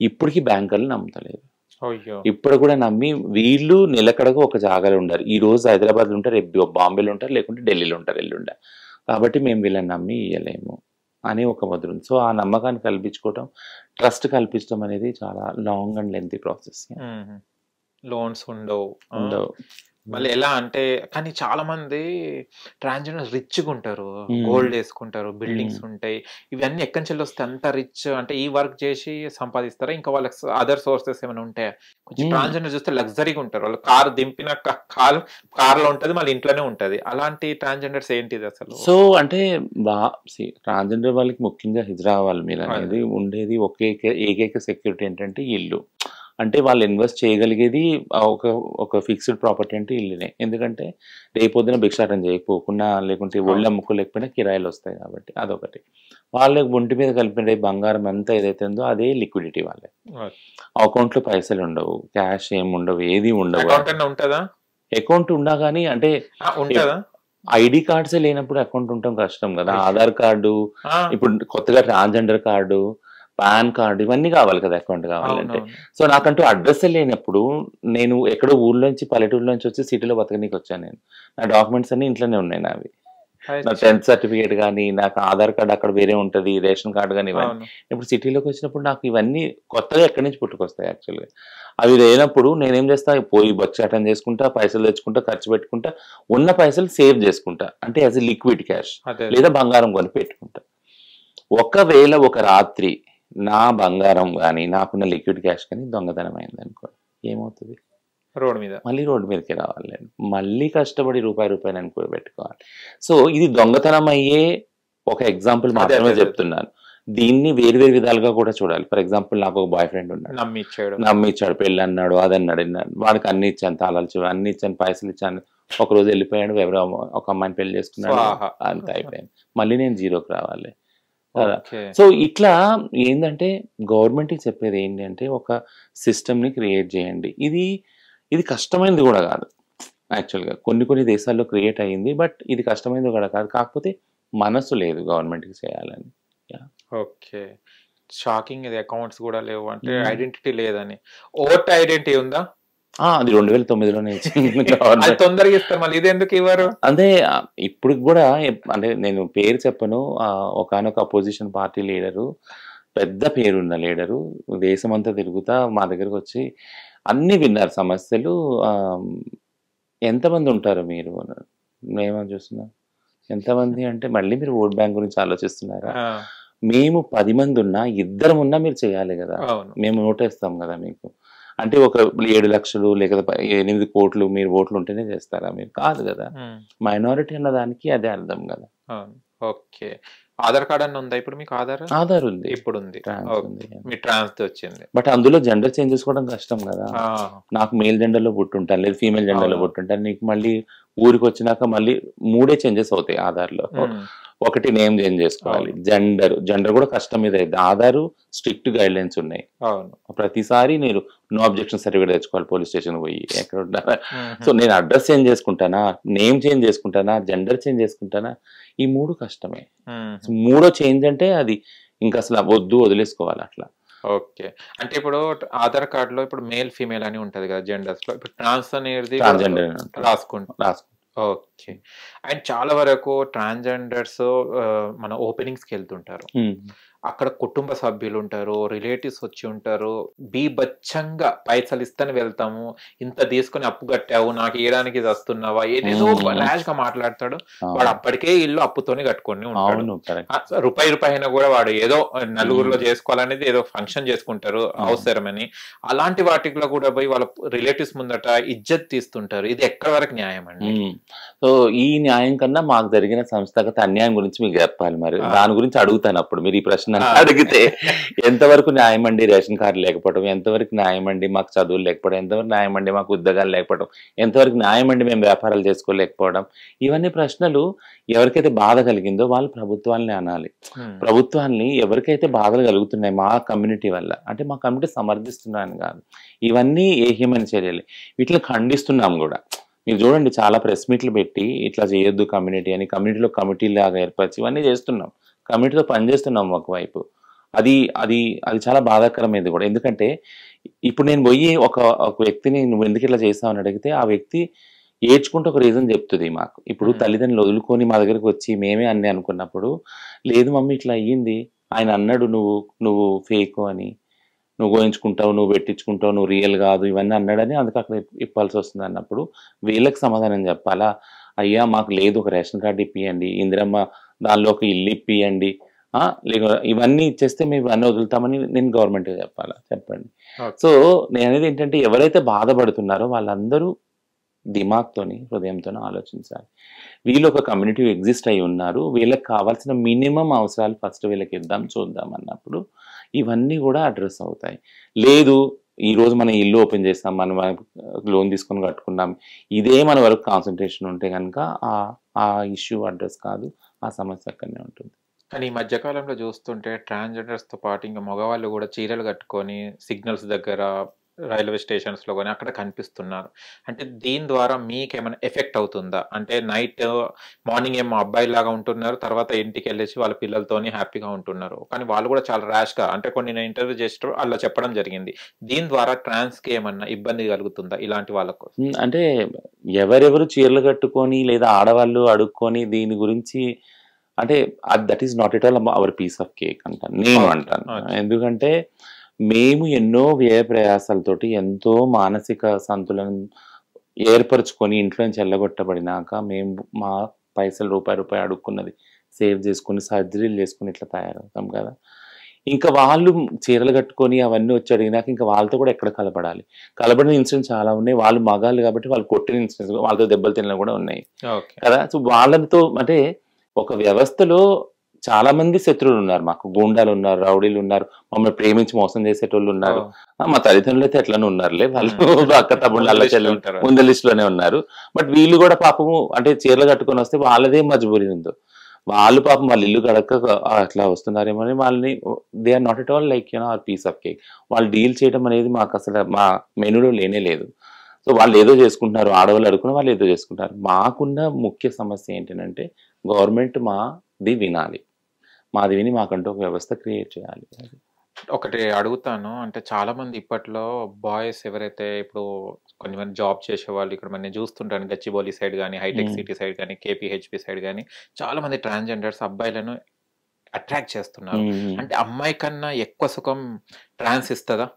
ఇప్పటికీ బ్యాంకర్లు నమ్ముతలేరు. అయ్యో. ఇప్పుడు కూడా నమ్మి వీళ్ళు నిలకడగా ఒక జాగాలో ఉంటారు. ఈ రోజు హైదరాబాద్లో ఉంటారు, రేపు బాంబేలో ఉంటారు, లేకుంటే ఢిల్లీలో ఉంటారు ఎల్లుండ. కాబట్టి మేము వీళ్ళని నమ్మి ఇవ్వలేము అని ఒక ముద్ర ఉంది. సో ఆ నమ్మకాన్ని కల్పించుకోవటం, ట్రస్ట్ కల్పించడం అనేది చాలా long and lengthy process. Loans ఉండవు. ఉండవు. మళ్ళీ ఎలా అంటే, కానీ చాలా మంది ట్రాన్స్జెండర్స్ రిచ్గా ఉంటారు, గోల్డ్ వేసుకుంటారు, బిల్డింగ్స్ ఉంటాయి. ఇవన్నీ ఎక్కడి నుంచి వస్తాయి అంత రిచ్? అంటే ఈ వర్క్ చేసి సంపాదిస్తారా? ఇంకా వాళ్ళకి అదర్ సోర్సెస్ ఏమైనా ఉంటాయా? కొంచెం ట్రాన్స్జెండర్ చూస్తే లగ్జరీగా ఉంటారు. వాళ్ళు కారు దింపిన కార్లో ఉంటుంది, మళ్ళీ ఇంట్లోనే ఉంటుంది. అలాంటి ట్రాన్స్జెండర్స్ ఏంటిది అసలు? సో అంటే ట్రాన్స్జెండర్ వాళ్ళకి ముఖ్యంగా హిజ్రా వాళ్ళ మీద అనేది ఉండేది ఏకైక సెక్యూరిటీ ఏంటంటే ఇల్లు. అంటే వాళ్ళు ఇన్వెస్ట్ చేయగలిగేది ఒక ఫిక్స్డ్ ప్రాపర్టీ అంటే ఇల్లునే. ఎందుకంటే రేపొద్దున భిక్షాటం చేయకపోకుండా, లేకుంటే ఒళ్ళు అమ్ముకోలేకపోయినా కిరాయిలు వస్తాయి కాబట్టి అదొకటి. వాళ్ళకి ఒంటి మీద కలిపిన బంగారం అంతా ఏదైతే ఉందో అదే లిక్విడిటీ. వాళ్ళకి అకౌంట్లో పైసలు ఉండవు, క్యాష్ ఏమి ఉండవు, ఏది ఉండవు. ఉంటుందా? అకౌంట్ ఉన్నా కానీ అంటే ఉంటుందా? ఐడి కార్డ్సే లేనప్పుడు అకౌంట్ ఉండటం కష్టం కదా. ఆధార్ కార్డు, ఇప్పుడు కొత్తగా ట్రాన్స్జెండర్ కార్డు, పాన్ కార్డు, ఇవన్నీ కావాలి కదా అకౌంట్ కావాలంటే. సో నాకంటూ అడ్రస్ లేనప్పుడు నేను ఎక్కడో ఊర్లోంచి పల్లెటూరులోంచి వచ్చి సిటీలో బతకనీకి వచ్చాను. నేను నా డాక్యుమెంట్స్ అన్ని ఇంట్లోనే ఉన్నాయి నావి. నా 10th సర్టిఫికేట్ కానీ, నాకు ఆధార్ కార్డు అక్కడ వేరే ఉంటుంది, రేషన్ కార్డు కానీ, ఇవన్నీ. ఇప్పుడు సిటీలోకి వచ్చినప్పుడు నాకు ఇవన్నీ కొత్తగా ఎక్కడి నుంచి పుట్టుకొస్తాయి యాక్చువల్గా. అవి లేనప్పుడు నేనేం చేస్తా, పోయి బచ్చాటం చేసుకుంటా, పైసలు తెచ్చుకుంటా, ఖర్చు పెట్టుకుంటా, ఉన్న పైసలు సేవ్ చేసుకుంటా, అంటే యాజ్ ఎ లిక్విడ్ క్యాష్, లేదా బంగారం కొని పెట్టుకుంటా. ఒకవేళ ఒక రాత్రి నా బంగారం కానీ, నాకున్న లిక్విడ్ క్యాష్ కానీ దొంగతనం అయింది అనుకో, ఏమవుతుంది? రోడ్ మీద మళ్ళీ రోడ్డు మీదకి రావాలి నేను, మళ్ళీ కష్టపడి రూపాయి అని కూడా పెట్టుకోవాలి. సో ఇది దొంగతనం అయ్యే ఒక ఎగ్జాంపుల్ మాత్రమే చెప్తున్నాను. దీన్ని వేరు విధాలుగా కూడా చూడాలి. ఫర్ ఎగ్జాంపుల్, నాకు ఒక బాయ్ ఫ్రెండ్ ఉన్నాడు, నమ్మిచ్చాడు, పెళ్ళి అన్నాడు, అదన్నాడు, వాడికి అన్ని ఇచ్చాను, తాళాలు అన్ని ఇచ్చాను, పైసలు ఇచ్చాను. ఒక రోజు వెళ్ళిపోయాడు, ఎవరో ఒక అమ్మాయిని పెళ్లి చేసుకున్నాడు, అంత అయిపోయింది. మళ్ళీ నేను జీరోకి రావాలి కదా. సో ఇట్లా ఏంటంటే గవర్నమెంట్కి చెప్పేది ఏంటి అంటే, ఒక సిస్టమ్ని క్రియేట్ చేయండి. ఇది కష్టమైనది కూడా కాదు యాక్చువల్గా. కొన్ని దేశాల్లో క్రియేట్ అయ్యింది, బట్ ఇది కష్టమైనది కూడా కాదు. కాకపోతే మనసు లేదు గవర్నమెంట్కి చేయాలని. Okay, shocking. ఇది అకౌంట్స్ కూడా లేవు అంటే ఐడెంటిటీ లేదని. ఓట్ ఐడెంటిటీ ఉందా? అది 2009లోనే తొందరగా ఇస్తారు, మళ్ళీ ఇది ఎందుకు ఇవ్వరు? అంటే ఇప్పుడు కూడా, అంటే నేను పేరు చెప్పను, ఒకనొక అపోజిషన్ పార్టీ లీడరు, పెద్ద పేరున్న లీడరు, దేశమంతా తిరుగుతా మా దగ్గరకు వచ్చి అన్ని విన్నారు సమస్యలు. ఎంతమంది ఉంటారు మీరు? మేమని చూస్తున్నాం. ఎంతమంది అంటే, మళ్ళీ మీరు ఓట్ బ్యాంక్ గురించి ఆలోచిస్తున్నారా? మేము 10 మంది ఉన్నా, 2 ఉన్నా మీరు చేయాలి కదా, మేము ఓటేస్తాం కదా మీకు. అంటే ఒక 7 లక్షలు లేకపోతే 8 కోట్లు మీరు ఓట్లు ఉంటేనే చేస్తారా? మీరు కాదు కదా. మైనారిటీ అన్న దానికి అదే అర్థం కదా. ఓకే, ఆధార్ కార్డ్ అన్న ఉందా ఇప్పుడు మీకు? ఆధార్ ఉంది, ఇప్పుడు ఉంది. మీ ట్రాన్స్ వచ్చింది, బట్ అందులో జెండర్ చేంజ్ చేసుకోవడం కష్టం కదా. నాకు మేల్ జెండర్ లో పుట్టుంటాను, లేదు ఫీమేల్ జెండర్ లో పుట్టుంటాను. నీకు మళ్ళీ ఊరికి వచ్చినాక మళ్ళీ 3 చేంజెస్ అవుతాయి ఆధార్ లో. ఒకటి నేమ్ చేంజ్ చేసుకోవాలి, జెండర్ కూడా కష్టం మీద అయితే. ఆధార్ స్ట్రిక్ట్ గైడ్ లైన్స్ ఉన్నాయి. ప్రతిసారి నేను నో అబ్జెక్షన్ సర్టిఫికేట్ తెచ్చుకోవాలి పోలీస్ స్టేషన్ పోయి, ఎక్కడ ఉండాలి. సో నేను అడ్రస్ చేంజ్ చేసుకుంటానా, నేమ్ చేంజ్ చేసుకుంటానా, జెండర్ చేంజ్ చేసుకుంటానా, ఈ 3 కష్టమే. మూడో చేంజ్ అంటే అది ఇంకా అసలు వద్దు, వదిలేసుకోవాలి అట్లా. ఓకే, అంటే ఇప్పుడు ఆధార్ కార్డ్ లో ఇప్పుడు మేల్ ఫీమేల్ అని ఉంటది కదా జెండర్స్ లో, ఇప్పుడు ట్రాన్స్ అనేది రాసుకుంటాం. ఓకే, అండ్ చాలా వరకు ట్రాన్స్జెండర్స్ మన ఓపెనింగ్స్కి వెళ్తుంటారు, అక్కడ కుటుంబ సభ్యులు ఉంటారు, రిలేటివ్స్ వచ్చి ఉంటారు, బీభత్సంగా పైసలు ఇస్తని వెళ్తాము, ఇంత తీసుకుని అప్పు కట్టావు, నాకు ఇవ్వడానికి ఇది వస్తున్నావా, ఏదేదో ర్యాష్ గా మాట్లాడతాడు. వాడు అప్పటికే ఇల్లు అప్పుతోనే కట్టుకొని ఉంటాడు. రూపాయి అయినా కూడా వాడు ఏదో నలుగురిలో చేసుకోవాలనేది, ఏదో ఫంక్షన్ చేసుకుంటారు అవసరమని, అలాంటి వాటిలో కూడా పోయి వాళ్ళ రిలేటివ్స్ ముందట ఇజ్జత్ తీస్తుంటారు. ఇది ఎక్కడి వరకు న్యాయం అండి? సో ఈ న్యాయం కన్నా మాకు జరిగిన సంస్థాగత అన్యాయం గురించి మీకు చెప్పాలి. మరి దాని గురించి అడుగుతాను అప్పుడు. మీరు ఈ ప్రశ్న నన్ను అడిగితే. ఎంతవరకు న్యాయం అండి రేషన్ కార్డు లేకపోవడం, ఎంతవరకు న్యాయం అండి మాకు చదువులు లేకపోవడం, ఎంతవరకు న్యాయం అండి మాకు ఉద్యోగాలు లేకపోవడం, ఎంతవరకు న్యాయం అండి మేము వ్యాపారాలు చేసుకోలేకపోవడం. ఇవన్నీ ప్రశ్నలు ఎవరికైతే బాధ కలిగిందో వాళ్ళు ప్రభుత్వాలని అనాలి. ప్రభుత్వాన్ని ఎవరికైతే బాధలు కలుగుతున్నాయి మా కమ్యూనిటీ వల్ల, అంటే మా కమ్యూనిటీ సమర్థిస్తున్నాను కాదు, ఇవన్నీ ఏహ్యమైన చర్యలు, వీటిని ఖండిస్తున్నాం కూడా. మీరు చూడండి చాలా ప్రెస్ మీట్లు పెట్టి ఇట్లా చేయొద్దు కమ్యూనిటీ అని, కమ్యూనిటీలో కమిటీ లాగా ఏర్పరిచి ఇవన్నీ చేస్తున్నాం, కమ్యూనిటీతో పనిచేస్తున్నాం ఒకవైపు. అది అది అది చాలా బాధాకరమైనది కూడా. ఎందుకంటే ఇప్పుడు నేను పోయి ఒక వ్యక్తిని నువ్వు ఎందుకు ఇట్లా చేస్తావు అని అడిగితే ఆ వ్యక్తి ఏడ్చుకుంటూ ఒక రీజన్ చెప్తుంది మాకు. ఇప్పుడు తల్లిదండ్రులు వదులుకొని మా దగ్గరికి వచ్చి మేమే అన్నీ అనుకున్నప్పుడు, లేదు మమ్మీ ఇట్లా అయ్యింది, ఆయన అన్నాడు నువ్వు ఫేక్ అని, నువ్వు గోయించుకుంటావు, నువ్వు పెట్టించుకుంటావు, నువ్వు రియల్ కాదు, ఇవన్నీ అన్నాడని అందుకు అక్కడ ఇప్పాల్సి వస్తుంది అన్నప్పుడు వీళ్ళకి సమాధానం చెప్పాలా? అయ్యా మాకు లేదు, ఒక రేషన్ కార్డు ఇప్పియండి, ఇందిరమ్మ దానిలో ఒక ఇల్లు ఇప్పియండి, లేక ఇవన్నీ ఇచ్చేస్తే మేము ఇవన్నీ వదులుతామని నేను గవర్నమెంట్గా చెప్పాలా? చెప్పండి. సో నేను అనేది ఏంటంటే ఎవరైతే బాధపడుతున్నారో వాళ్ళందరూ దిమాగ్తోని, హృదయంతోనే ఆలోచించాలి. వీళ్ళు ఒక కమ్యూనిటీ ఎగ్జిస్ట్ అయి ఉన్నారు, వీళ్ళకి కావాల్సిన మినిమం అవసరాలు ఫస్ట్ వీళ్ళకి ఇద్దాం చూద్దాం అన్నప్పుడు ఇవన్నీ కూడా అడ్రస్ అవుతాయి. లేదు ఈరోజు మనం ఇల్లు ఓపెన్ చేస్తాం, మనం లోన్ తీసుకొని కట్టుకున్నాం, ఇదే మన వరకు కాన్సన్ట్రేషన్ ఉంటే కనుక ఆ ఇష్యూ అడ్రస్ కాదు, ఆ సమస్య అక్కడనే ఉంటుంది. కానీ ఈ మధ్యకాలంలో చూస్తుంటే ట్రాన్స్జెండర్స్తో పాటు ఇంకా మగవాళ్ళు కూడా చీరలు కట్టుకొని సిగ్నల్స్ దగ్గర, రైల్వే స్టేషన్స్లో కానీ అక్కడ కనిపిస్తున్నారు. అంటే దీని ద్వారా మీకేమైనా ఎఫెక్ట్ అవుతుందా? అంటే నైట్ మార్నింగ్ ఏమో అబ్బాయిలాగా ఉంటున్నారు, తర్వాత ఇంటికి వెళ్ళేసి వాళ్ళ పిల్లలతోని హ్యాపీగా ఉంటున్నారు, కానీ వాళ్ళు కూడా చాలా ర్యాష్గా, అంటే కొన్ని నేను ఇంటర్వ్యూ చేస్తూ అలా చెప్పడం జరిగింది. దీని ద్వారా ట్రాన్స్కి ఏమన్నా ఇబ్బంది కలుగుతుందా ఇలాంటి వాళ్ళకు? అంటే ఎవరెవరు చీరలు కట్టుకొని లేదా ఆడవాళ్ళు అడుక్కొని దీని గురించి, అంటే that is not at all our piece of cake అంటాను నేను అంటాను. ఎందుకంటే మేము ఎన్నో వ్యయ ప్రయాసాలతోటి ఎంతో మానసిక సంతులనం ఏర్పరచుకొని ఇంట్లో నుంచి వెళ్ళగొట్టబడినాక మేము మా పైసలు రూపాయి అడుక్కున్నది సేవ్ చేసుకుని సర్జరీలు చేసుకుని ఇట్లా తయారవుతాం కదా. ఇంకా వాళ్ళు చీరలు కట్టుకొని అవన్నీ వచ్చి అడిగినాక ఇంకా వాళ్ళతో కూడా ఎక్కడ కలబడిన ఇన్సిడెంట్స్ చాలా ఉన్నాయి. వాళ్ళు మగాళ్ళు కాబట్టి వాళ్ళు కొట్టిన ఇన్సిడెంట్స్, వాళ్ళతో దెబ్బలు తినడం కూడా ఉన్నాయి కదా. సో వాళ్ళతో అంటే ఒక వ్యవస్థలో చాలా మంది శత్రువులు ఉన్నారు, మాకు గూండాలు ఉన్నారు, రౌడీలు ఉన్నారు, మమ్మల్ని ప్రేమించి మోసం చేసేటోళ్ళు ఉన్నారు. మా తల్లిదండ్రులు అయితే ఎట్లనే ఉన్నారులే, వాళ్ళు అక్క తమ్ముళ్ళు అల్ల చెల్లెలు ముందు లిస్ట్ లోనే ఉన్నారు. బట్ వీళ్ళు కూడా పాపము అంటే చీరలు కట్టుకొని వస్తే వాళ్ళదే మజబూరి ఉందో, వాళ్ళు పాపం వాళ్ళ ఇల్లు గడక అట్లా వస్తున్నారేమో అని వాళ్ళని, they are not at all like a piece of cake. వాళ్ళు డీల్ చేయడం అనేది మాకు అసలు మా మెనూలో లేనే లేదు. సో వాళ్ళు ఏదో చేసుకుంటున్నారు, ఆడవాళ్ళు అడుగుకున్న వాళ్ళు ఏదో చేసుకుంటారు. మాకున్న ముఖ్య సమస్య ఏంటంటే గవర్నమెంట్ మాది వినాలి, మాది విని మాకంటూ ఒక వ్యవస్థ క్రియేట్ చేయాలి. ఒకటి అడుగుతాను, అంటే చాలా మంది ఇప్పట్లో బాయ్స్ ఎవరైతే ఇప్పుడు కొంతమంది జాబ్ చేసే వాళ్ళు ఇక్కడ మనం చూస్తుంటాను, గచ్చిబౌలి సైడ్ కానీ, హైటెక్ సిటీ సైడ్ కానీ, కేపీహెచ్పి సైడ్ కానీ చాలా మంది ట్రాన్స్జెండర్స్ అబ్బాయిలను అట్రాక్ట్ చేస్తున్నారు. అంటే అమ్మాయి కన్నా ఎక్కువ సుఖం ట్రాన్స్ ఇస్తుందా?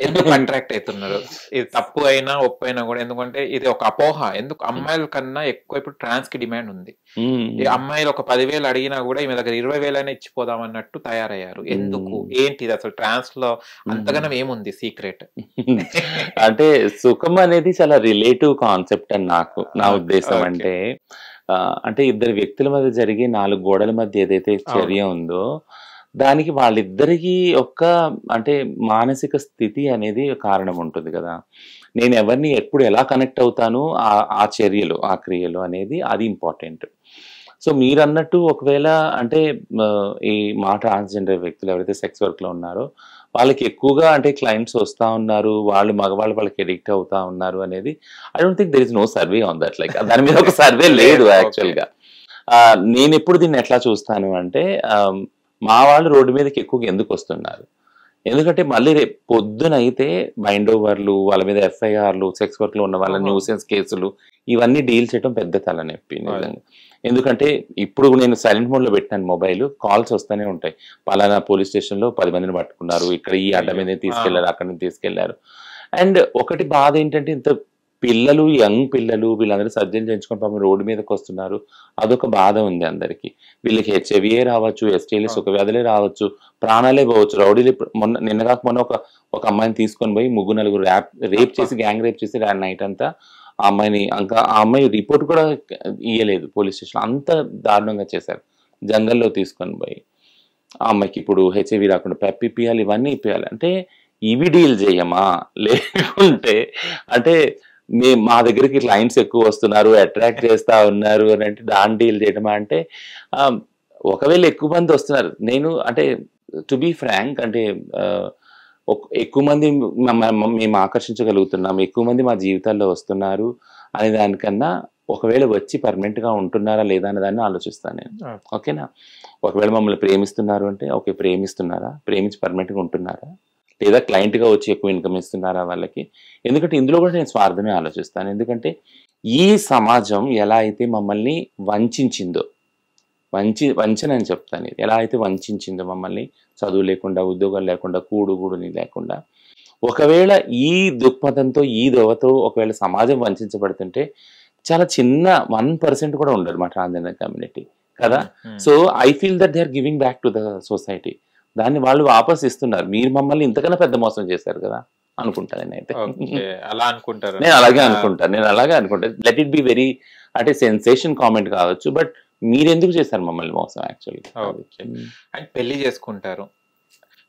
ఎందుకు అట్రాక్ట్ అవుతున్నారు? ఇది తప్పు అయినా ఒప్పు అయినా కూడా, ఎందుకంటే ఇది ఒక అపోహ. ఎందుకు అమ్మాయిల కన్నా ఎక్కువ ఇప్పుడు ట్రాన్స్ కి డిమాండ్ ఉంది. ఈ అమ్మాయిలు ఒక 10,000 అడిగినా కూడా ఈమె దగ్గర 20,000 అయినా ఇచ్చిపోదాం అన్నట్టు తయారయ్యారు. ఎందుకు? ఏంటిది అసలు ట్రాన్స్ లో అంతగానం ఏముంది సీక్రెట్? అంటే సుఖం అనేది చాలా రిలేటివ్ కాన్సెప్ట్ అని నా ఉద్దేశం. అంటే ఇద్దరు వ్యక్తుల మధ్య జరిగే 4 గోడల మధ్య ఏదైతే చర్య ఉందో దానికి వాళ్ళిద్దరికి అంటే మానసిక స్థితి అనేది కారణం ఉంటుంది కదా. నేను ఎవరిని ఎప్పుడు ఎలా కనెక్ట్ అవుతాను ఆ చర్యలు, ఆ క్రియలు అనేది అది ఇంపార్టెంట్. సో మీరు అన్నట్టు ఒకవేళ అంటే ఈ మా ట్రాన్స్జెండర్ వ్యక్తులు ఎవరైతే సెక్స్ వర్క్ లో ఉన్నారో వాళ్ళకి ఎక్కువగా అంటే క్లయింట్స్ వస్తూ ఉన్నారు, వాళ్ళు మగవాళ్ళు వాళ్ళకి ఎడిక్ట్ అవుతా ఉన్నారు అనేది I don't think there is no survey on that. Like దాని మీద ఒక సర్వే లేదు యాక్చువల్ గా. నేను ఎప్పుడు దీన్ని ఎట్లా చూస్తాను అంటే మా వాళ్ళు రోడ్డు మీదకి ఎక్కువగా ఎందుకు వస్తున్నారు, ఎందుకంటే మళ్ళీ రేపు పొద్దున అయితే మైండ్ ఓవర్లు, వాళ్ళ మీద ఎఫ్ఐఆర్లు, సెక్స్ వర్క్ లో ఉన్న వాళ్ళ న్యూసెన్స్ కేసులు ఇవన్నీ డీల్ చేయడం పెద్ద తలనొప్పి నిజంగా. ఎందుకంటే ఇప్పుడు నేను సైలెంట్ మోడ్ లో పెట్టాను మొబైల్, కాల్స్ వస్తూనే ఉంటాయి, పలానా పోలీస్ స్టేషన్ లో 10 మందిని పట్టుకున్నారు, ఇక్కడ ఈ అడ్డ మీద తీసుకెళ్లారు, అక్కడ నుంచి తీసుకెళ్లారు. అండ్ ఒకటి బాధ ఏంటంటే ఇంత పిల్లలు, యంగ్ పిల్లలు వీళ్ళందరూ సర్జరీ చేయించుకొని పాపం రోడ్డు మీదకి వస్తున్నారు, అదొక బాధ ఉంది అందరికి. వీళ్ళకి హెచ్ఐవిఏ రావచ్చు, ఎస్టీఎల్ సుఖ వ్యాధులే రావచ్చు, ప్రాణాలే పోవచ్చు. రౌడీలు నిన్న ఒక అమ్మాయిని తీసుకొని పోయి 3-4 రేప్ చేసి, గ్యాంగ్ రేప్ చేసి నైట్ అంతా ఆ అమ్మాయిని, ఇంకా ఆ అమ్మాయి రిపోర్ట్ కూడా ఇయ్యలేదు పోలీస్ స్టేషన్, అంత దారుణంగా చేశారు జంగల్లో తీసుకొని పోయి. ఆ అమ్మాయికి ఇప్పుడు హెచ్ఐవి రాకుండా పెప్ ఇప్పియాలి, ఇవన్నీ ఇప్పియాలి. అంటే ఇవి డీల్ చేయమా? లేకుంటే అంటే మా దగ్గరికి క్లయింట్స్ ఎక్కువ వస్తున్నారు, అట్రాక్ట్ చేస్తా ఉన్నారు అని అంటే దాన్ని డీల్ చేయడమా? అంటే ఆహ్, ఒకవేళ ఎక్కువ మంది వస్తున్నారు. నేను అంటే టు బీ ఫ్రాంక్ అంటే ఆహ్, ఎక్కువ మంది మేము ఆకర్షించగలుగుతున్నాం. ఎక్కువ మంది మా జీవితాల్లో వస్తున్నారు అనే దానికన్నా ఒకవేళ వచ్చి పర్మనెంట్‌గా ఉంటున్నారా లేదా అనే దాన్ని ఆలోచిస్తాను నేను. ఓకేనా? ఒకవేళ మమ్మల్ని ప్రేమిస్తున్నారు అంటే ఓకే. ప్రేమిస్తున్నారా? ప్రేమించి పర్మనెంట్‌గా ఉంటున్నారా? లేదా క్లయింట్‌గా వచ్చి ఎక్కువ ఇన్‌కమ్ ఇస్తున్నారా వాళ్ళకి? ఎందుకంటే ఇందులో కూడా నేను స్వార్థమే ఆలోచిస్తాను. ఎందుకంటే ఈ సమాజం ఎలా అయితే మమ్మల్ని వంచిందో, వంచన అని చెప్తాను ఇది. ఎలా అయితే వంచిందో మమ్మల్ని చదువు లేకుండా, ఉద్యోగాలు లేకుండా, గూడుని లేకుండా. ఒకవేళ ఈ దృక్పథంతో, ఈ దోవతో ఒకవేళ సమాజం వంచబడుతుంటే చాలా చిన్న 1% కూడా ఉండదు మా ట్రాన్స్‌జెండర్ కమ్యూనిటీ కదా! So, I feel that they are giving back to the society. దాన్ని వాళ్ళు వాపస్ ఇస్తున్నారు. మీరు మమ్మల్ని ఇంతకన్నా పెద్ద మోసం చేశారు కదా! అనుకుంటా నేనైతే. అలా అనుకుంటారు. నేను అలాగే అనుకుంటాను. లెట్ ఇట్ బి వెరీ అంటే సెన్సేషన్ కామెంట్ కావచ్చు. బట్ మీరెందుకు చేశారు మమ్మల్ని మోసం యాక్చువల్లీ? ఓకే. అండ్ పెళ్లి చేసుకుంటారు.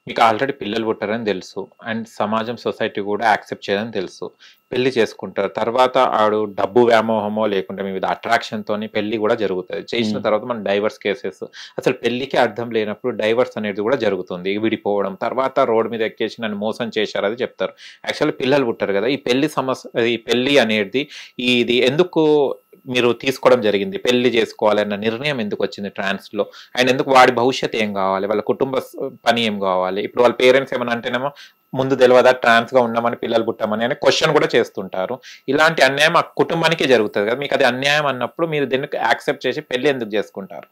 మీకు ఆల్రెడీ పిల్లలు పుట్టారని తెలుసు. అండ్ సమాజం, సొసైటీ కూడా యాక్సెప్ట్ చేయదని తెలుసు. పెళ్లి చేసుకుంటారు. తర్వాత ఆడు డబ్బు వ్యామోహమో లేకుంటే మీ మీద అట్రాక్షన్‌తోని పెళ్లి కూడా జరుగుతది. చేసిన తర్వాత మన డైవర్స్ కేసెస్ అసలు పెళ్లికి అర్థం లేనప్పుడు డైవర్స్ అనేది కూడా జరుగుతుంది. విడిపోవడం. తర్వాత రోడ్ మీద ఎక్కేసి నన్ను మోసం చేశారు అది చెప్తారు. యాక్చువల్లీ పిల్లలు పుట్టారు కదా! ఈ పెళ్లి ఈ పెళ్లి అనేది ఇది ఎందుకు మీరు తీసుకోవడం జరిగింది? పెళ్లి చేసుకోవాలన్న నిర్ణయం ఎందుకు వచ్చింది ట్రాన్స్‌లో? అండ్ ఎందుకు వాడి భవిష్యత్తు ఏం కావాలి? వాళ్ళ కుటుంబ పని ఏం కావాలి? ఇప్పుడు వాళ్ళ పేరెంట్స్ ఏమన్నా అంటేనేమో ముందు తెలవదా ట్రాన్స్‌గా ఉండమని, పిల్లలు పుట్టమని అని క్వెషన్ కూడా చేస్తుంటారు. ఇలాంటి అన్యాయం ఆ కుటుంబానికే జరుగుతది కదా! మీకు అది అన్యాయం అన్నప్పుడు మీరు దీన్ని యాక్సెప్ట్ చేసి పెళ్లి ఎందుకు చేసుకుంటారు?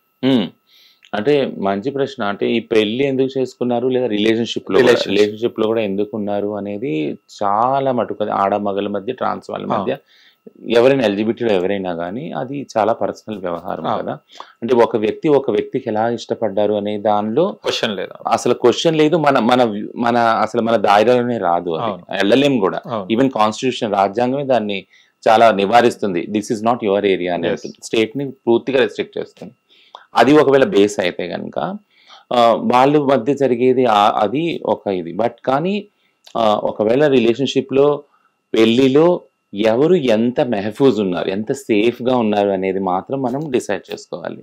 అంటే మంచి ప్రశ్న. అంటే ఈ పెళ్లి ఎందుకు చేసుకున్నారు? లేదా రిలేషన్‌షిప్‌లో కూడా ఎందుకున్నారు అనేది చాలా మటుకు ఆడ మగల మధ్య, ట్రాన్స్ వాళ్ళ మధ్య ఎవరైనా ఎల్‌జిబిటీలో ఎవరైనా గానీ అది చాలా పర్సనల్ వ్యవహారం కదా! అంటే ఒక వ్యక్తికి ఎలా ఇష్టపడ్డారు అనే దానిలో క్వెషన్ లేదు. అసలు క్వెషన్ లేదు. మన దాయరాలోనే రాదు అది. ఎళ్ళలేం గూడా. ఈవెన్ కాన్స్టిట్యూషన్ రాజ్యాంగమే దాన్ని చాలా నివారిస్తుంది. This is not your area అని అంటుంది. స్టేట్‌ని పూర్తిగా రెస్ట్రిక్ట్ చేస్తుంది. అది ఒకవేళ బేస్ అయితే గనుక వాళ్ళ మధ్య జరిగేది అది ఒక ఇది. బట్ కానీ ఒకవేళ రిలేషన్‌షిప్‌లో, పెళ్లిలో ఎవరు ఎంత మెహఫూజ్ ఉన్నారు, ఎంత సేఫ్‌గా ఉన్నారు అనేది మాత్రం మనం డిసైడ్ చేసుకోవాలి.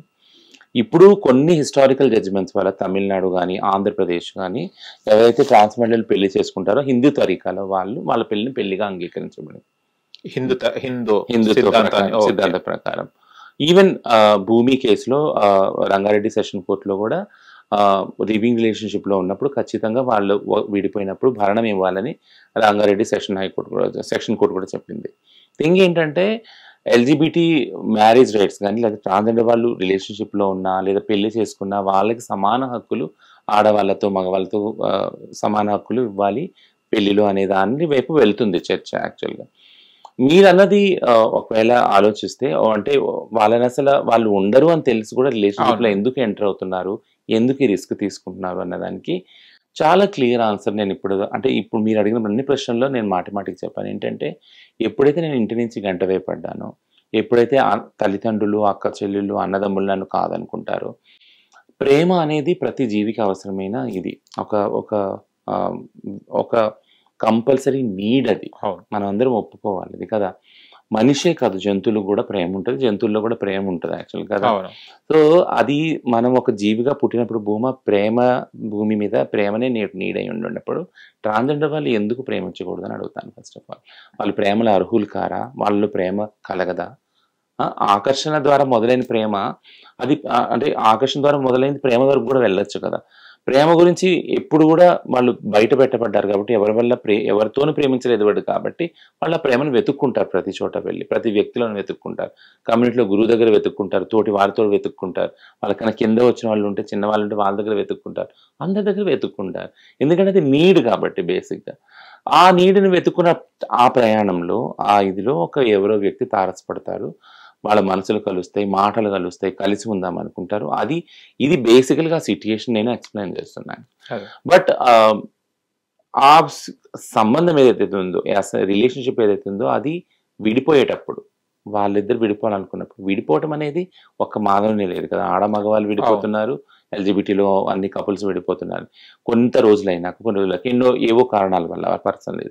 ఇప్పుడు కొన్ని హిస్టారికల్ జడ్జ్‌మెంట్స్ వల్ల తమిళనాడు గానీ, ఆంధ్రప్రదేశ్ గానీ ఎవరైతే ట్రాన్స్‌జెండర్‌లు పెళ్లి చేసుకుంటారో హిందూ తరీకాలో వాళ్ళ పెళ్లిని పెళ్లిగా అంగీకరించబడింది. సిద్ధాంత ప్రకారం. ఈవెన్ భూమి కేసులో రంగారెడ్డి సెషన్ కోర్టులో కూడా లివింగ్ రిలేషన్‌షిప్‌లో ఉన్నప్పుడు ఖచ్చితంగా వాళ్ళు విడిపోయినప్పుడు భరణం ఇవ్వాలని రంగారెడ్డి సెషన్ కోర్ట్ కూడా చెప్పింది. థింగ్ ఏంటంటే ఎల్‌జిబిటీ మ్యారేజ్ రైట్స్ గానీ, లేదా ట్రాన్స్‌జెండర్ వాళ్ళు రిలేషన్‌షిప్‌లో ఉన్నా, లేదా పెళ్లి చేసుకున్నా వాళ్ళకి సమాన హక్కులు ఆడవాళ్ళతో, మగవాళ్ళతో సమాన హక్కులు ఇవ్వాలి పెళ్లిలో అనే దాని వైపు వెళ్తుంది చర్చ యాక్చువల్‌గా. మీరన్నది ఒకవేళ ఆలోచిస్తే అంటే వాళ్ళు ఉండరు అని తెలిసి కూడా రిలేషన్‌షిప్‌లో ఎందుకు ఎంటర్ అవుతున్నారు? ఎందుకు ఈ రిస్క్ తీసుకుంటున్నారు అన్నదానికి చాలా క్లియర్ ఆన్సర్ ఇప్పుడు మీరు అడిగిన అన్ని ప్రశ్నల్లో నేను మాటికి చెప్పాను. ఏంటంటే ఎప్పుడైతే నేను ఇంటి నుంచి గంట వేయపడ్డానో, ఎప్పుడైతే తల్లిదండ్రులు, అక్క చెల్లెళ్ళు, అన్నదమ్ములు నన్ను కాదనుకుంటారో, ప్రేమ అనేది ప్రతి జీవికి అవసరమైన ఇది. ఒక కంపల్సరీ నీడ్ అది. మనం అందరం ఒప్పుకోవాలి ఇది కదా! మనిషే కాదు జంతువులకు కూడా ప్రేమ ఉంటది. జంతువుల్లో కూడా ప్రేమ ఉంటది యాక్చువల్ కదా! సో, అది మనం ఒక జీవిగా పుట్టినప్పుడు భూమి మీద ప్రేమనే నీడ్ అయి ఉన్నప్పుడు ట్రాన్స్‌జెండర్ వాళ్ళు ఎందుకు ప్రేమించకూడదని అడుగుతాను ఫస్ట్ ఆఫ్ ఆల్. వాళ్ళు ప్రేమలో అర్హులు కారా? వాళ్ళలో ప్రేమ కలగదా? ఆకర్షణ ద్వారా మొదలైన ప్రేమ అది అంటే ఆకర్షణ ద్వారా మొదలైంది ప్రేమ వరకు కూడా వెళ్ళొచ్చు కదా! ప్రేమ గురించి ఎప్పుడు కూడా వాళ్ళు బయట పెట్టబడ్డారు కాబట్టి ఎవరితోనూ ప్రేమించలేదు కాబట్టి వాళ్ళు ఆ ప్రేమను వెతుక్కుంటారు ప్రతి చోట వెళ్ళి. ప్రతి వ్యక్తిలోను వెతుక్కుంటారు. కమ్యూనిటీలో గురువు దగ్గర వెతుక్కుంటారు. తోటి వారితో వెతుక్కుంటారు. వాళ్ళకన్నా కింద వచ్చిన వాళ్ళు ఉంటే, చిన్న వాళ్ళు ఉంటే వాళ్ళ దగ్గర వెతుక్కుంటారు. అందరి దగ్గర వెతుక్కుంటారు. ఎందుకంటే అది నీడ్ కాబట్టి బేసిక్‌గా. ఆ నీడ్‌ని వెతుక్కున్న ఆ ప్రయాణంలో, ఆ ఇదిలో ఎవరో వ్యక్తి తారసపడతారు. వాళ్ళ మనసులు కలుస్తాయి, మాటలు కలుస్తాయి, కలిసి ఉందాం అనుకుంటారు. ఇది బేసికల్‌గా సిట్యుయేషన్ నేను ఎక్స్‌ప్లెయిన్ చేస్తున్నాను. బట్ ఆ సంబంధం ఏదైతే ఉందో, రిలేషన్‌షిప్ ఏదైతే ఉందో అది విడిపోయేటప్పుడు వాళ్ళిద్దరు విడిపోవాలనుకున్నప్పుడు విడిపోవటం అనేది ఒక్క మానవునే లేదు కదా! ఆడ మగవాళ్ళు విడిపోతున్నారు. ఎల్జిబిటీలో అన్ని కపుల్స్ విడిపోతున్నారు కొంత రోజులైనాక కొన్ని రోజులకి ఏవో కారణాల వల్ల పర్సనల్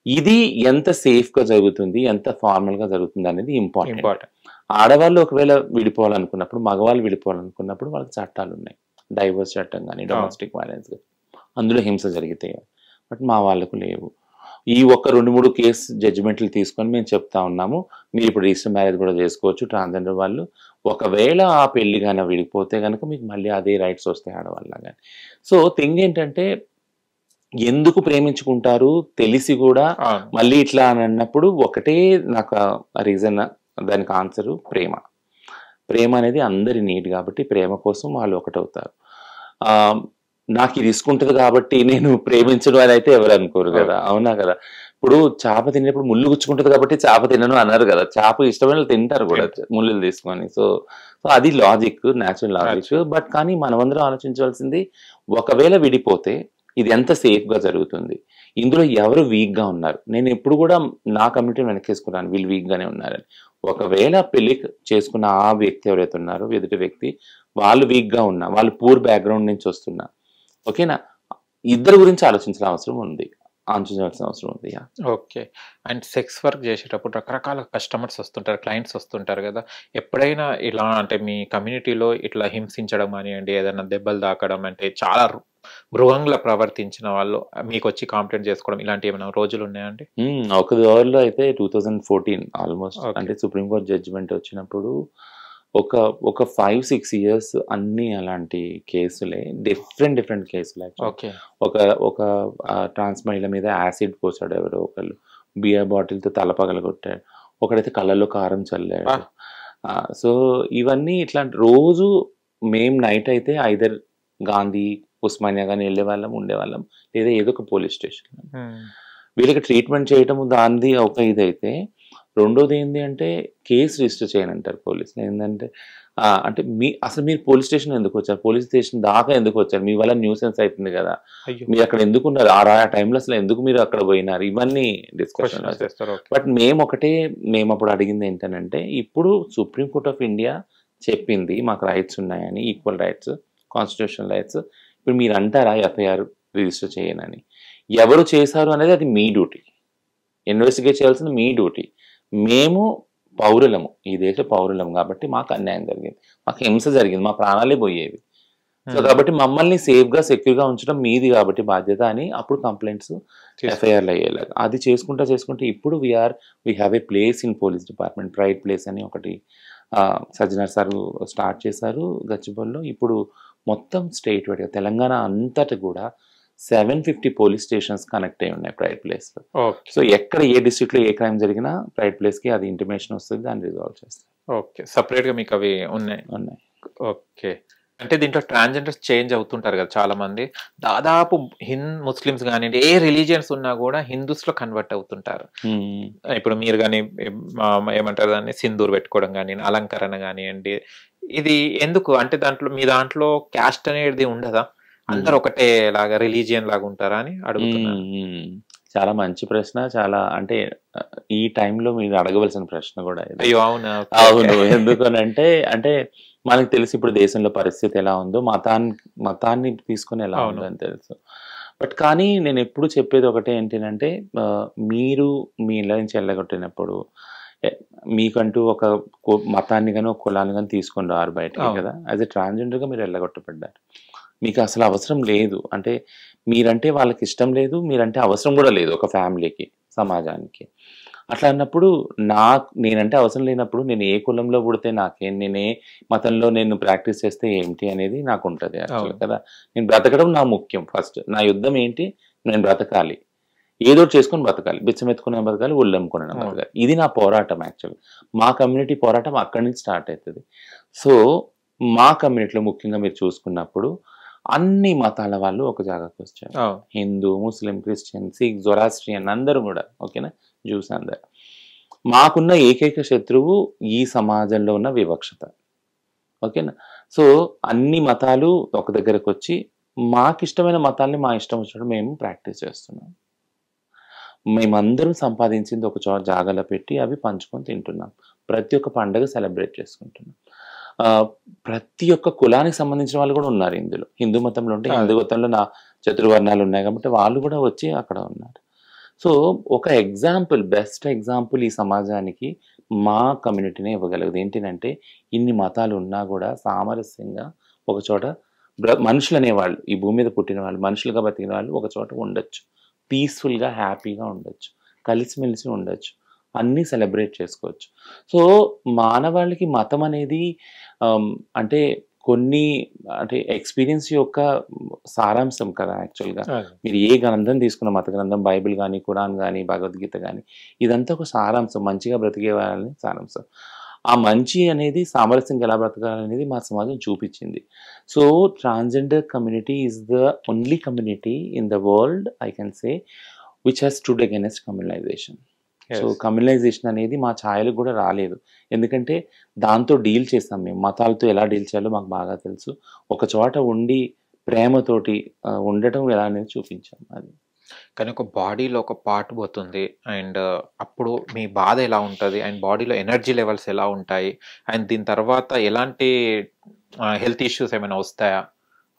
ఇది ఎంత సేఫ్గా జరుగుతుంది ఎంత ఫార్మల్గా జరుగుతుంది అనేది ఇంపార్టెంట్. ఆడవాళ్ళు ఒకవేళ విడిపోవాలనుకున్నప్పుడు మగవాళ్ళు విడిపోవాలనుకున్నప్పుడు వాళ్ళకి చట్టాలు ఉన్నాయి, డైవర్స్ చట్టం కానీ డొమెస్టిక్ వైలెన్స్ కానీ, అందులో హింస జరిగితే. బట్ మా వాళ్ళకు లేవు. ఈ ఒక్క 2-3 కేసు జడ్జిమెంట్లు తీసుకొని మేము చెప్తా ఉన్నాము, మీరు ఇప్పుడు రిజిస్టర్ మ్యారేజ్ కూడా చేసుకోవచ్చు ట్రాన్స్జెండర్ వాళ్ళు. ఒకవేళ ఆ పెళ్లి కానీ విడిపోతే కనుక మీకు మళ్ళీ అదే రైట్స్ వస్తాయి ఆడవాళ్ళ కానీ. సో థింగ్ ఏంటంటే ఎందుకు ప్రేమించుకుంటారు తెలిసి కూడా మళ్ళీ ఇట్లా అని అన్నప్పుడు ఒకటే నాకు రీజన్, దానికి ఆన్సరు ప్రేమ. ప్రేమ అనేది అందరి నీడ్ కాబట్టి ప్రేమ కోసం వాళ్ళు ఒకటవుతారు. నాకు ఇది ఇసుకుంటుంది కాబట్టి నేను ప్రేమించడం అని అయితే ఎవరు అనుకోరు కదా, అవునా కదా. ఇప్పుడు చేప తినేప్పుడు ముళ్ళు గుచ్చుకుంటుంది కాబట్టి చేప తినను అన్నారు కదా, చేప ఇష్టమైన తింటారు కూడా ముళ్ళు తీసుకొని. సో అది లాజిక్, న్యాచురల్ లాజిక్. బట్ కానీ మనమందరం ఆలోచించవలసింది ఒకవేళ విడిపోతే ఇది ఎంత సేఫ్గా జరుగుతుంది, ఇందులో ఎవరు వీక్గా ఉన్నారు. నేను ఎప్పుడు కూడా నా కమ్యూనిటీని వెనకేసుకున్నాను, వీళ్ళు వీక్గానే ఉన్నారని. ఒకవేళ పెళ్లి చేసుకున్న ఆ వ్యక్తి ఎవరైతే ఉన్నారో ఎదుటి వ్యక్తి వాళ్ళు వీక్గా ఉన్నా, వాళ్ళు పూర్ బ్యాక్గ్రౌండ్ నుంచి వస్తున్నా, ఓకేనా, ఇద్దరు గురించి ఆలోచించాల్సిన అవసరం ఉంది. ఓకే. అండ్ సెక్స్ వర్క్ చేసేటప్పుడు రకరకాల కస్టమర్స్ వస్తుంటారు, క్లయింట్స్ వస్తుంటారు కదా. ఎప్పుడైనా ఇలా అంటే మీ కమ్యూనిటీలో ఇట్లా హింసించడం కానివ్వండి, ఏదైనా దెబ్బలు తాకడం, అంటే చాలా మృగంగా ప్రవర్తించిన వాళ్ళు మీకు వచ్చి కంప్లైంట్ చేసుకోవడం, ఇలాంటి ఏమైనా రోజులు ఉన్నాయండి? ఒక రోజులో అయితే 2014 ఆల్మోస్ట్, అంటే సుప్రీంకోర్టు జడ్జిమెంట్ వచ్చినప్పుడు ఒక 5-6 ఇయర్స్ అన్ని అలాంటి కేసులే, డిఫరెంట్ కేసులు. ఒక ట్రాన్స్ మహిళ మీద యాసిడ్ పోసాడు ఎవరో ఒకళ్ళు, బియర్ బాటిల్తో తల పగలగొట్టాడు, ఒకడైతే కళ్ళల్లో కారం చల్లాడు. సో ఇవన్నీ ఇట్లాంటి రోజు మేము నైట్ అయితే ఐదర్ గాంధీ, ఉస్మానియా కానీ వెళ్ళేవాళ్ళం, ఉండేవాళ్ళం, లేదా ఏదో ఒక పోలీస్ స్టేషన్. వీళ్ళకి ట్రీట్మెంట్ చేయటం దానిది ఒక ఇదైతే, రెండోది ఏంటి అంటే కేసు రిజిస్టర్ చేయనంటారు పోలీసులు. ఏంటంటే అంటే అసలు మీరు పోలీస్ స్టేషన్ ఎందుకు వచ్చారు, పోలీస్ స్టేషన్ దాకా ఎందుకు వచ్చారు, మీ వల్ల న్యూసెన్స్ అవుతుంది కదా, మీరు అక్కడ ఎందుకు ఉన్నారు, ఆ టైంలో అసలు ఎందుకు మీరు అక్కడ పోయినారు, ఇవన్నీ డిస్కషన్. బట్ మేము అప్పుడు అడిగింది ఏంటంటే, ఇప్పుడు సుప్రీంకోర్ట్ ఆఫ్ ఇండియా చెప్పింది మాకు రైట్స్ ఉన్నాయని, ఈక్వల్ రైట్స్, కాన్స్టిట్యూషనల్ రైట్స్. ఇప్పుడు మీరు అంటారా ఎఫ్ఐఆర్ రిజిస్టర్ చేయనని? ఎవరు చేశారు అనేది అది మీ డ్యూటీ, ఇన్వెస్టిగేట్ చేయాల్సింది మీ డ్యూటీ. మేము పౌరులము, ఈ దేశ పౌరులం కాబట్టి మాకు అన్యాయం జరిగింది, మాకు హింస జరిగింది, మా ప్రాణాలే పోయేవి. సో కాబట్టి మమ్మల్ని సేఫ్గా సెక్యూర్గా ఉంచడం మీది కాబట్టి బాధ్యత అని అప్పుడు కంప్లైంట్స్ ఎఫ్ఐఆర్లు అయ్యేలాగా అది చేసుకుంటే ఇప్పుడు we have a place in police department, pride place అని ఒకటి సజ్జనార్ సార్ స్టార్ట్ చేశారు గచ్చిబౌలిలో. ఇప్పుడు మొత్తం స్టేట్ వైడ్గా తెలంగాణ అంతటా కూడా 750 పోలీస్ స్టేషన్స్ కనెక్ట్ అయి ఉన్నాయి ప్రైడ్ ప్లేస్లో. సో ఎక్కడ ఏ డిస్ట్రిక్ట్లో ఏ క్రైమ్ జరిగినా ప్రైడ్ ప్లేస్కి అది ఇంటిమేషన్ వస్తుంది, దాన్ని రిజాల్వ్ చేస్తారు. ఓకే, సపరేట్గా మీకు అవి ఉన్నాయి. ఓకే, అంటే దీంట్లో ట్రాన్స్జెండర్స్ చేంజ్ అవుతుంటారు కదా చాలా మంది, దాదాపు ముస్లిమ్స్ కానివ్వండి, ఏ రిలీజియన్స్ ఉన్నా కూడా హిందూస్లో కన్వర్ట్ అవుతుంటారు. ఇప్పుడు మీరు కానీ ఏమంటారు దాన్ని, సింధూర్ పెట్టుకోవడం కానివ్వండి, అలంకరణ కానివ్వండి, ఇది ఎందుకు అంటే మీ దాంట్లో క్యాస్ట్ అనేది ఉండదా, అందరు ఒకటే లాగా రిలీజియన్ లాగా ఉంటారా అని అడుగుతున్నాను. చాలా మంచి ప్రశ్న, చాలా అంటే ఈ టైంలో మీరు అడగవలసిన ప్రశ్న కూడా. అయ్యో అవునా? అవును, ఎందుకనంటే అంటే మనకు తెలిసి ఇప్పుడు దేశంలో పరిస్థితి ఎలా ఉందో, మతాన్ని తీసుకొని ఎలా ఉందో అని తెలుసు. బట్ కానీ నేను ఎప్పుడు చెప్పేది ఒకటే ఏంటంటే, మీరు మీ ఇళ్ళ నుంచి వెళ్ళగొట్టినప్పుడు మీకంటూ ఒక మతాన్ని కానీ ఒక కులాన్ని కానీ తీసుకొని రారు బయటకి కదా. యాజ్ ఎ ట్రాన్స్జెండర్గా మీరు వెళ్ళగొట్టబడ్డారు, మీకు అసలు అవసరం లేదు, అంటే మీరంటే వాళ్ళకి ఇష్టం లేదు, మీరంటే అవసరం కూడా లేదు ఒక ఫ్యామిలీకి, సమాజానికి. అట్లా అన్నప్పుడు నేనంటే అవసరం లేనప్పుడు నేను ఏ కులంలో పుడితే నాకేం, నేను ఏ మతంలో నేను ప్రాక్టీస్ చేస్తే ఏంటి అనేది నాకు ఉంటుంది యాక్చువల్ కదా. నేను బ్రతకడం నా ముఖ్యం, ఫస్ట్ నా యుద్ధం ఏంటి, నేను బ్రతకాలి, ఏదో చేసుకొని బతకాలి, బిచ్చమెత్తుకునే బతకాలి, ఒళ్ళమ్ముకునే బతకాలి. ఇది నా పోరాటం యాక్చువల్. మా కమ్యూనిటీ పోరాటం అక్కడి నుంచి స్టార్ట్ అవుతుంది. సో మా కమ్యూనిటీలో ముఖ్యంగా మీరు చూసుకున్నప్పుడు అన్ని మతాల వాళ్ళు ఒక జాగాకి వచ్చారు, హిందూ, ముస్లిం, క్రిస్టియన్, సిక్, జొరాస్ట్రియన్ అందరూ కూడా, ఓకేనా, జ్యూస్ అందరు. మాకున్న ఏకైక శత్రువు ఈ సమాజంలో ఉన్న వివక్షత, ఓకేనా. సో అన్ని మతాలు ఒక దగ్గరకు వచ్చి మాకు ఇష్టమైన మతాల్ని మా ఇష్టం వచ్చినట్టు మేము ప్రాక్టీస్ చేస్తున్నాం. మేమందరం సంపాదించింది ఒక జాగాలో పెట్టి అవి పంచుకొని తింటున్నాం, ప్రతి ఒక్క పండుగ సెలబ్రేట్ చేసుకుంటున్నాం. ప్రతి ఒక్క కులానికి సంబంధించిన వాళ్ళు కూడా ఉన్నారు ఇందులో. హిందూ మతంలో ఉంటే హిందూ మతంలో నా చతుర్వర్ణాలు ఉన్నాయి కాబట్టి వాళ్ళు కూడా వచ్చి అక్కడ ఉన్నారు. సో ఒక ఎగ్జాంపుల్, బెస్ట్ ఎగ్జాంపుల్ ఈ సమాజానికి మా కమ్యూనిటీనే ఇవ్వగలదు. ఏంటంటే ఇన్ని మతాలు ఉన్నా కూడా సామరస్యంగా ఒక చోట మనుషులు అనేవాళ్ళు, ఈ భూమి మీద పుట్టిన వాళ్ళు, మనుషులుగా బతికిన వాళ్ళు ఒక చోట ఉండొచ్చు, పీస్ఫుల్గా హ్యాపీగా ఉండొచ్చు, కలిసిమెలిసి ఉండొచ్చు, అన్నీ సెలబ్రేట్ చేసుకోవచ్చు. సో మానవాళికి మతం అనేది అంటే కొన్ని అంటే ఎక్స్పీరియన్స్ యొక్క సారాంశం కదా యాక్చువల్గా. మీరు ఏ గ్రంథం తీసుకున్న, మత గ్రంథం, బైబిల్ కానీ, ఖురాన్ కానీ, భగవద్గీత కానీ, ఇదంతా ఒక సారాంశం, మంచిగా బ్రతికే వాళ్ళని సారాంశం. ఆ మంచి అనేది సామరస్యంగా ఎలా బ్రతకాలనేది మా సమాజం చూపించింది. So transgender community is the only community in the world I can say which has stood against communalization. So communalization అనేది మా ఛాయలకు కూడా రాలేదు, ఎందుకంటే దాంతో డీల్ చేస్తాం మేము. మతాలతో ఎలా డీల్ చేయాలో మాకు బాగా తెలుసు. ఒక చోట ఉండి ప్రేమతోటి ఉండటం ఎలా అనేది చూపించాం. అది కానీ ఒక బాడీలో ఒక పార్ట్ పోతుంది అండ్ అప్పుడు మీ బాధ ఎలా ఉంటుంది అండ్ బాడీలో ఎనర్జీ లెవెల్స్ ఎలా ఉంటాయి అండ్ దీని తర్వాత ఎలాంటి హెల్త్ ఇష్యూస్ ఏమైనా వస్తాయా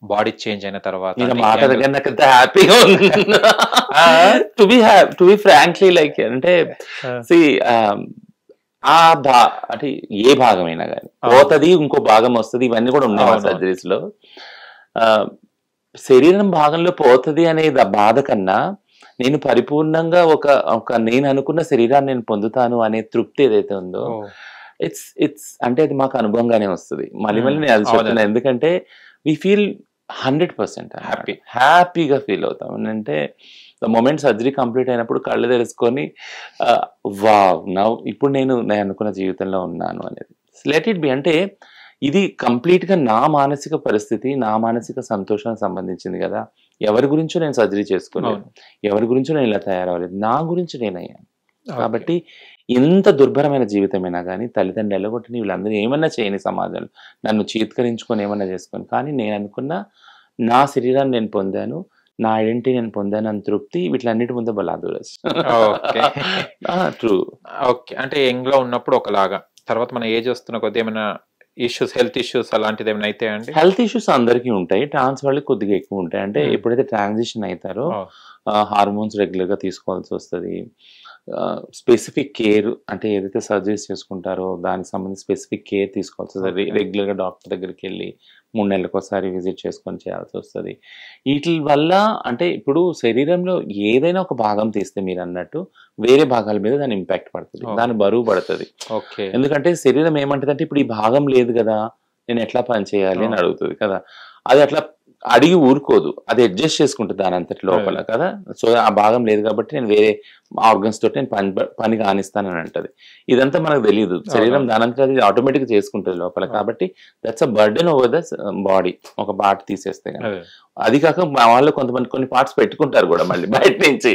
బాడీ చేంజ్ అయిన తర్వాత? మాట దగ్గర నాకు ఎంత హ్యాపీగా ఉంది టు బి ఫ్రాంక్లీ లైక్ అంటే అంటే ఏ భాగమైనా కానీ పోతుంది, ఇంకో భాగం వస్తుంది, ఇవన్నీ కూడా ఉన్నాయి సర్జరీస్ లో. శరీరం భాగంలో పోతుంది అనే బాధ కన్నా నేను పరిపూర్ణంగా ఒక నేను అనుకున్న శరీరాన్ని నేను పొందుతాను అనే తృప్తి ఏదైతే ఉందో ఇట్స్ అంటే అది మాకు అనుభవంగానే వస్తుంది. మళ్ళీ నేను అది చెప్తున్నా, ఎందుకంటే వి ఫీల్ 100% హ్యాపీగా ఫీల్ అవుతాం. అంటే ద మొమెంట్ సర్జరీ కంప్లీట్ అయినప్పుడు కళ్ళు తెరుచుకొని వావ్ నవ్ ఇప్పుడు నేను అనుకున్న జీవితంలో ఉన్నాను అనేది. Let it be. అంటే ఇది కంప్లీట్గా నా మానసిక పరిస్థితి, నా మానసిక సంతోషానికి సంబంధించింది కదా. ఎవరి గురించో నేను సర్జరీ చేసుకోలేదు, ఎవరి గురించో నేను ఇలా తయారవ్వలేదు, నా గురించి నేనయ్యాను. కాబట్టి ఎంత దుర్భరమైన జీవితమైనా కానీ తల్లిదండ్రులు ఎల్లగొట్టిన వీళ్ళందరూ ఏమన్నా చేయని సమాజంలో నన్ను చీత్కరించుకొని ఏమన్నా చేసుకొని, కానీ నేను అనుకున్న నా శరీరాన్ని నేను పొందాను, నా ఐడెంటిటీ నేను పొందాను అని తృప్తి వీటిలన్నిటి ముందు బలాదురస్. ట్రూ. ఓకే, అంటే యంగ్ లో ఉన్నప్పుడు ఒకలాగా, తర్వాత మన ఏజ్ వస్తున్న కొద్ది ఏమైనా ఇష్యూస్, హెల్త్ ఇష్యూస్ అలాంటిది ఏమైనా అయితే అండి? హెల్త్ ఇష్యూస్ అందరికీ ఉంటాయి, ట్రాన్స్ వాళ్ళకి కొద్దిగా ఎక్కువ ఉంటాయి. అంటే ఎప్పుడైతే ట్రాన్సిషన్ అవుతారో హార్మోన్స్ రెగ్యులర్ గా తీసుకోవాల్సి వస్తుంది. స్పెసిఫిక్ కేర్ అంటే ఏదైతే సర్జరీస్ చేసుకుంటారో దానికి సంబంధించి స్పెసిఫిక్ కేర్ తీసుకోవాల్సి వస్తుంది. రెగ్యులర్గా డాక్టర్ దగ్గరికి వెళ్ళి 3 నెలలకు ఒకసారి విజిట్ చేసుకొని చేయాల్సి వస్తుంది. వీటి వల్ల అంటే ఇప్పుడు శరీరంలో ఏదైనా ఒక భాగం తీస్తే మీరు అన్నట్టు వేరే భాగాల మీద దాని ఇంపాక్ట్ పడుతుంది, దాని బరువు పడుతుంది. ఎందుకంటే శరీరం ఏమంటుంది అంటే ఇప్పుడు ఈ భాగం లేదు కదా నేను ఎట్లా పని చేయాలి అని అడుగుతుంది కదా. అది అట్లా అడిగి ఊరుకోదు, అది అడ్జస్ట్ చేసుకుంటుంది దాని అంతటి లోపల కదా. సో ఆ భాగం లేదు కాబట్టి నేను వేరే ఆర్గన్స్ తోటి నేను పని కానిస్తానని అంటది. ఇదంతా మనకు తెలియదు, శరీరం దానంతా అది ఆటోమేటిక్ చేసుకుంటుంది లోపల. కాబట్టి that's a burden over the body, ఒక పార్ట్ తీసేస్తే. అది కాక మా వాళ్ళు కొంతమంది కొన్ని పార్ట్స్ పెట్టుకుంటారు కూడా మళ్ళీ బయట నుంచి.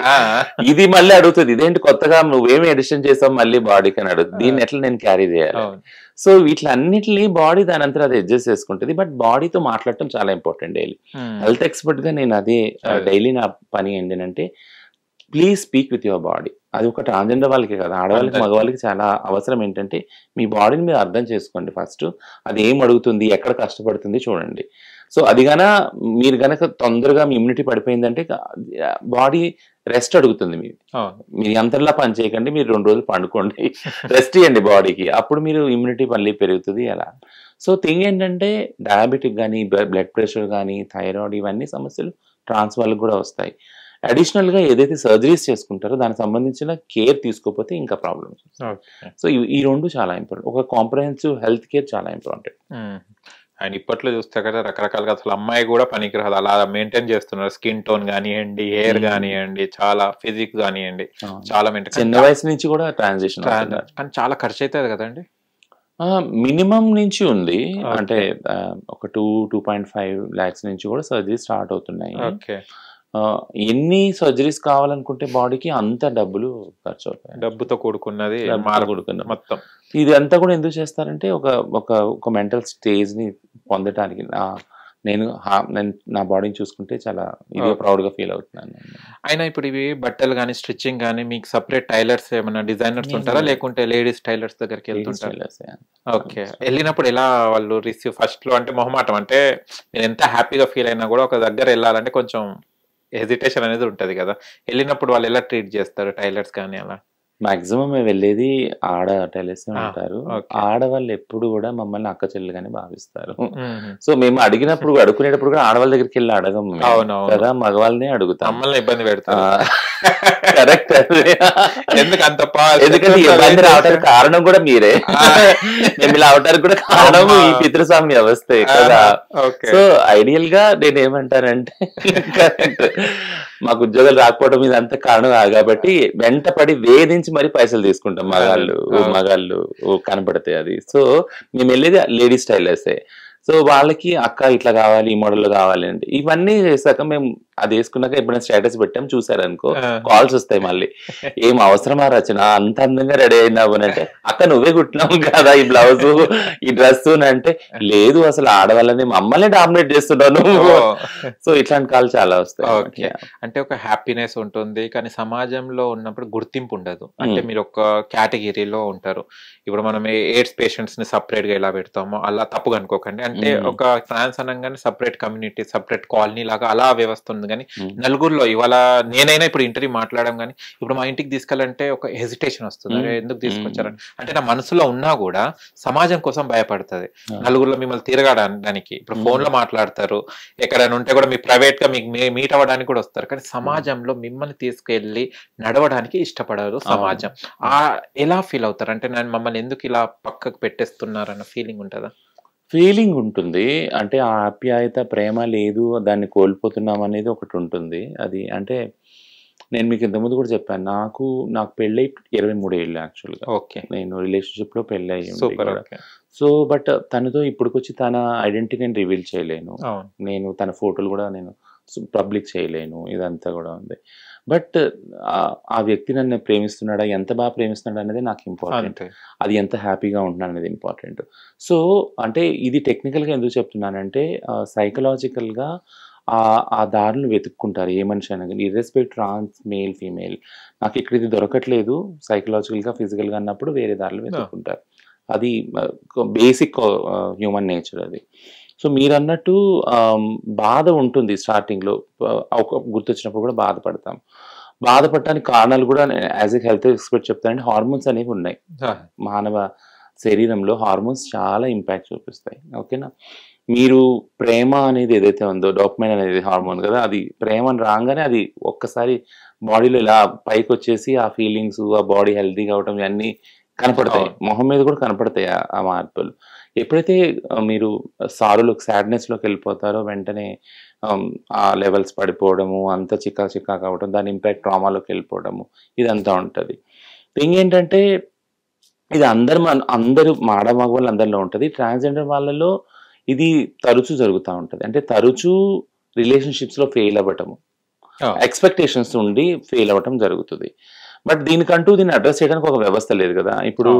ఇది మళ్ళీ అడుగుతుంది, ఇదేంటి కొత్తగా నువ్వేమి ఎడిషన్ చేసావు మళ్ళీ బాడీకి అని అడుగుతుంది. దీన్ని ఎట్లా నేను క్యారీ చేయాలి? సో వీటిలన్నిటిని బాడీ దాని అంతా అది అడ్జస్ట్ చేసుకుంటుంది. బట్ బాడీతో మాట్లాడటం చాలా ఇంపార్టెంట్ డైలీ. హెల్త్ ఎక్స్పర్ట్ గా నేను అదే డైలీ నా పని ఏంటంటే please speak with your body. అది ఒక ట్రాన్స్జెండర్ వాళ్ళకి కదా, ఆడవాళ్ళకి మగవాళ్ళకి చాలా అవసరం. ఏంటంటే మీ బాడీని మీరు అర్థం చేసుకోండి ఫస్ట్, అది ఏం అడుగుతుంది, ఎక్కడ కష్టపడుతుంది చూడండి. సో అది మీరు గనక తొందరగా మీ ఇమ్యూనిటీ పడిపోయిందంటే బాడీ రెస్ట్ అడుగుతుంది. మీరు అంతలా పని చేయకండి, మీరు 2 రోజులు పండుకోండి, రెస్ట్ ఇవ్వండి బాడీకి, అప్పుడు మీరు ఇమ్యూనిటీ మళ్ళీ పెరుగుతుంది అలా. సో థింగ్ ఏంటంటే డయాబెటిక్ కానీ, బ్లడ్ ప్రెషర్ కానీ, థైరాయిడ్, ఇవన్నీ సమస్యలు ట్రాన్స్ వాళ్ళకి కూడా వస్తాయి. అడిషనల్ గా ఏదైతే సర్జరీస్ చేసుకుంటారో దానికి సంబంధించిన కేర్ తీసుకోకపోతే ఇంకా ప్రాబ్లమ్స్. సో ఈ 2 చాలా ఇంపార్టెంట్. ఒక కాంప్రహెన్సివ్ హెల్త్ కేర్ చాలా ఇంపార్టెంట్. అండ్ ఇప్పట్లో చూస్తే కదా రకరకాలుగా అసలు అమ్మాయి కూడా పనికిరాదు అలా మెయింటైన్ చేస్తున్నారు. స్కిన్ టోన్ కానివ్వండి, హెయిర్ కానివ్వండి, చాలా ఫిజిక్ కానివ్వండి, చాలా మెయింటైన్. చిన్న వయసు నుంచి కూడా ట్రాన్సిషన్ కానీ చాలా ఖర్చు అవుతుంది కదండి. మినిమం నుంచి ఉంది, అంటే ఒక 2.5 lakhs నుంచి కూడా సర్జరీ స్టార్ట్ అవుతున్నాయి. ఎన్ని సర్జరీస్ కావాలనుకుంటే బాడీకి అంత డబ్బులు ఖర్చు అవుతాయి. డబ్బుతో కూడుకున్నది మొత్తం. ఇది అంతా కూడా ఎందుకు చేస్తారంటే ఒక మెంటల్ స్టేజ్ ని పొందటానికి, నేను నా బాడీని చూసుకుంటే చాలా ఇదిగా ప్రౌడ్గా ఫీల్ అవుతున్నాను. అయినా ఇప్పుడు ఇవి బట్టలు కానీ స్టిచ్చింగ్ కానీ మీకు సపరేట్ టైలర్స్ ఏమైనా డిజైనర్స్ ఉంటారా, లేకుంటే లేడీస్ టైలర్స్ దగ్గరికి వెళ్తుంటారు? ఓకే, వెళ్ళినప్పుడు ఎలా వాళ్ళు రిసీవ్ ఫస్ట్ లో? అంటే మొహమాటం, అంటే నేను ఎంత హ్యాపీగా ఫీల్ అయినా కూడా ఒక దగ్గర వెళ్ళాలంటే కొంచెం హెజిటేషన్ అనేది ఉంటది కదా, వెళ్ళినప్పుడు వాళ్ళు ఎలా ట్రీట్ చేస్తారు టైలర్స్ కానీ అలా? మాక్సిమం మేము వెళ్ళేది ఆడ టైలర్స్ ఉంటారు. ఆడవాళ్ళు ఎప్పుడు కూడా మమ్మల్ని అక్క చెల్లెలుగానే భావిస్తారు. సో మేము అడుగునేటప్పుడు కూడా ఆడవాళ్ళ దగ్గరికి వెళ్ళి అడగము కదా, మగవాళ్ళనే అడుగుతాం. మమ్మల్ని ఇబ్బంది పెడతారు. కరెక్ట్. ఎందుకంత ఎందుకంటే ఇబ్బంది రావడానికి కారణం కూడా మీరే. మేము ఇలా అవటానికి కూడా కారణం ఈ పితృస్వామి వ్యవస్థే కదా. సో ఐడియల్ గా నేను ఏమంటానంటే మాకు ఉద్యోగాలు రాకపోవడం మీద అంత కారణం కాబట్టి వెంటపడి వేధించి మరి పైసలు తీసుకుంటాం మగాళ్ళు కనపడితే అది. సో మేము వెళ్ళేది లేడీస్ టైలర్సే. సో వాళ్ళకి అక్క ఇట్లా కావాలి, ఈ మోడల్ కావాలి అంటే ఇవన్నీ చేశాక మేము అది వేసుకున్నాక ఎప్పుడైనా స్టేటస్ పెట్టాం చూసారనుకో, కాల్స్ వస్తాయి మళ్ళీ, ఏం అవసరమా రచన అంత అందంగా రెడీ అయినావు అంటే, అక్క నువ్వే కుట్టినావు కదా ఈ బ్లౌజ్ ఈ డ్రెస్ అంటే, లేదు అసలు ఆడవాళ్ళని మమ్మల్ని డామినేట్ చేస్తున్నాను. సో ఇట్లాంటి కాల్ చాలా వస్తాయి. అంటే ఒక హ్యాపీనెస్ ఉంటుంది కానీ సమాజంలో ఉన్నప్పుడు గుర్తింపు ఉండదు. అంటే మీరు ఒక కేటగిరీలో ఉంటారు. ఇప్పుడు మనం ఎయిడ్స్ పేషెంట్స్ ని సపరేట్ గా ఎలా పెడతామో అలా తప్పుగా అనుకోకండి. అంటే ఒక ట్రాన్స్ అనగానే సపరేట్ కమ్యూనిటీ, సపరేట్ కాలనీ లాగా అలా వ్యవస్థ ఉంది. కానీ నలుగురిలో ఇవాళ నేనైనా ఇప్పుడు ఇంటర్వ్యూ మాట్లాడడం కానీ ఇప్పుడు మా ఇంటికి తీసుకెళ్ళాలంటే ఒక హెజిటేషన్ వస్తుంది, అరే ఎందుకు తీసుకొచ్చారని. అంటే నా మనసులో ఉన్నా కూడా సమాజం కోసం భయపడుతుంది. నలుగురిలో మిమ్మల్ని తిరగడానికి ఇప్పుడు ఫోన్ లో మాట్లాడతారు, ఎక్కడైనా ఉంటే కూడా మీ ప్రైవేట్ గా మీకు మీట్ అవ్వడానికి కూడా వస్తారు, కానీ సమాజంలో మిమ్మల్ని తీసుకెళ్లి నడవడానికి ఇష్టపడరు సమాజం. ఎలా ఫీల్ అవుతారు? అంటే నేను మమ్మల్ని ఎందుకు ఇలా పక్కకు పెట్టేస్తున్నారన్న ఫీలింగ్ ఉంటుందా? ఫీలింగ్ ఉంటుంది. అంటే ఆ ఆప్యాయత, ప్రేమ లేదు, దాన్ని కోల్పోతున్నాం అనేది ఒకటి ఉంటుంది. అది అంటే నేను మీకు ఇంతకుముందు కూడా చెప్పాను, నాకు పెళ్ళి 23 ఏళ్ళు యాక్చువల్గా. ఓకే, నేను రిలేషన్షిప్ లో పెళ్ళి అయ్యి. సో బట్ తనతో ఇప్పుడుకొచ్చి తన ఐడెంటిటీ నేను రివీల్ చేయలేను, నేను తన ఫోటోలు కూడా నేను పబ్లిక్ చేయలేను, ఇదంతా కూడా ఉంది. బట్ ఆ వ్యక్తి నన్ను ప్రేమిస్తున్నాడా, ఎంత బాగా ప్రేమిస్తున్నాడు అనేది నాకు ఇంపార్టెంట్, అది ఎంత హ్యాపీగా ఉంటున్నాను అనేది ఇంపార్టెంట్. సో అంటే ఇది టెక్నికల్గా ఎందుకు చెప్తున్నానంటే సైకలాజికల్గా ఆ దారులు వెతుక్కుంటారు ఏ మనిషి అయినా కానీ, ఇర్రెస్పెక్ట్ ట్రాన్స్ మేల్ ఫీమేల్. నాకు ఇక్కడ ఇది దొరకట్లేదు సైకలాజికల్గా ఫిజికల్గా అన్నప్పుడు వేరే దారులు వెతుక్కుంటారు. అది బేసిక్ హ్యూమన్ నేచర్ అది. సో మీరు అన్నట్టు బాధ ఉంటుంది స్టార్టింగ్లో, గుర్తొచ్చినప్పుడు కూడా బాధపడతాం. బాధపడటానికి కారణాలు కూడా యాజ్ ఎ హెల్త్ ఎక్స్పర్ట్ చెప్తానంటే హార్మోన్స్ అనేవి ఉన్నాయి. మానవ శరీరంలో హార్మోన్స్ చాలా ఇంపాక్ట్ చూపిస్తాయి. ఓకేనా, మీరు ప్రేమ అనేది ఏదైతే ఉందో, డోపమైన్ అనేది హార్మోన్ కదా, అది ప్రేమను రాగానే అది ఒక్కసారి బాడీలో ఇలా పైకి వచ్చేసి ఆ ఫీలింగ్స్, ఆ బాడీ హెల్తీగా అవడం ఇవన్నీ కనపడతాయి, మొహం మీద కూడా కనపడతాయి ఆ మార్పులు. ఎప్పుడైతే మీరు సాడ్నెస్లోకి వెళ్ళిపోతారో వెంటనే ఆ లెవెల్స్ పడిపోవడము, అంత చిక్కా కావడం, దాని ఇంపాక్ట్ ట్రామాలోకి వెళ్ళిపోవడము, ఇదంతా ఉంటుంది. థింగ్ ఏంటంటే ఇది అందరూ మగవాళ్ళు అందరిలో ఉంటుంది. ట్రాన్స్జెండర్ వాళ్ళలో ఇది తరచూ జరుగుతూ ఉంటుంది. అంటే తరచూ రిలేషన్షిప్స్లో ఫెయిల్ అవ్వటము, ఎక్స్పెక్టేషన్స్ ఉండి ఫెయిల్ అవ్వటం జరుగుతుంది. బట్ దీనికంటూ దీన్ని అడ్రస్ చేయడానికి ఒక వ్యవస్థ లేదు కదా. ఇప్పుడు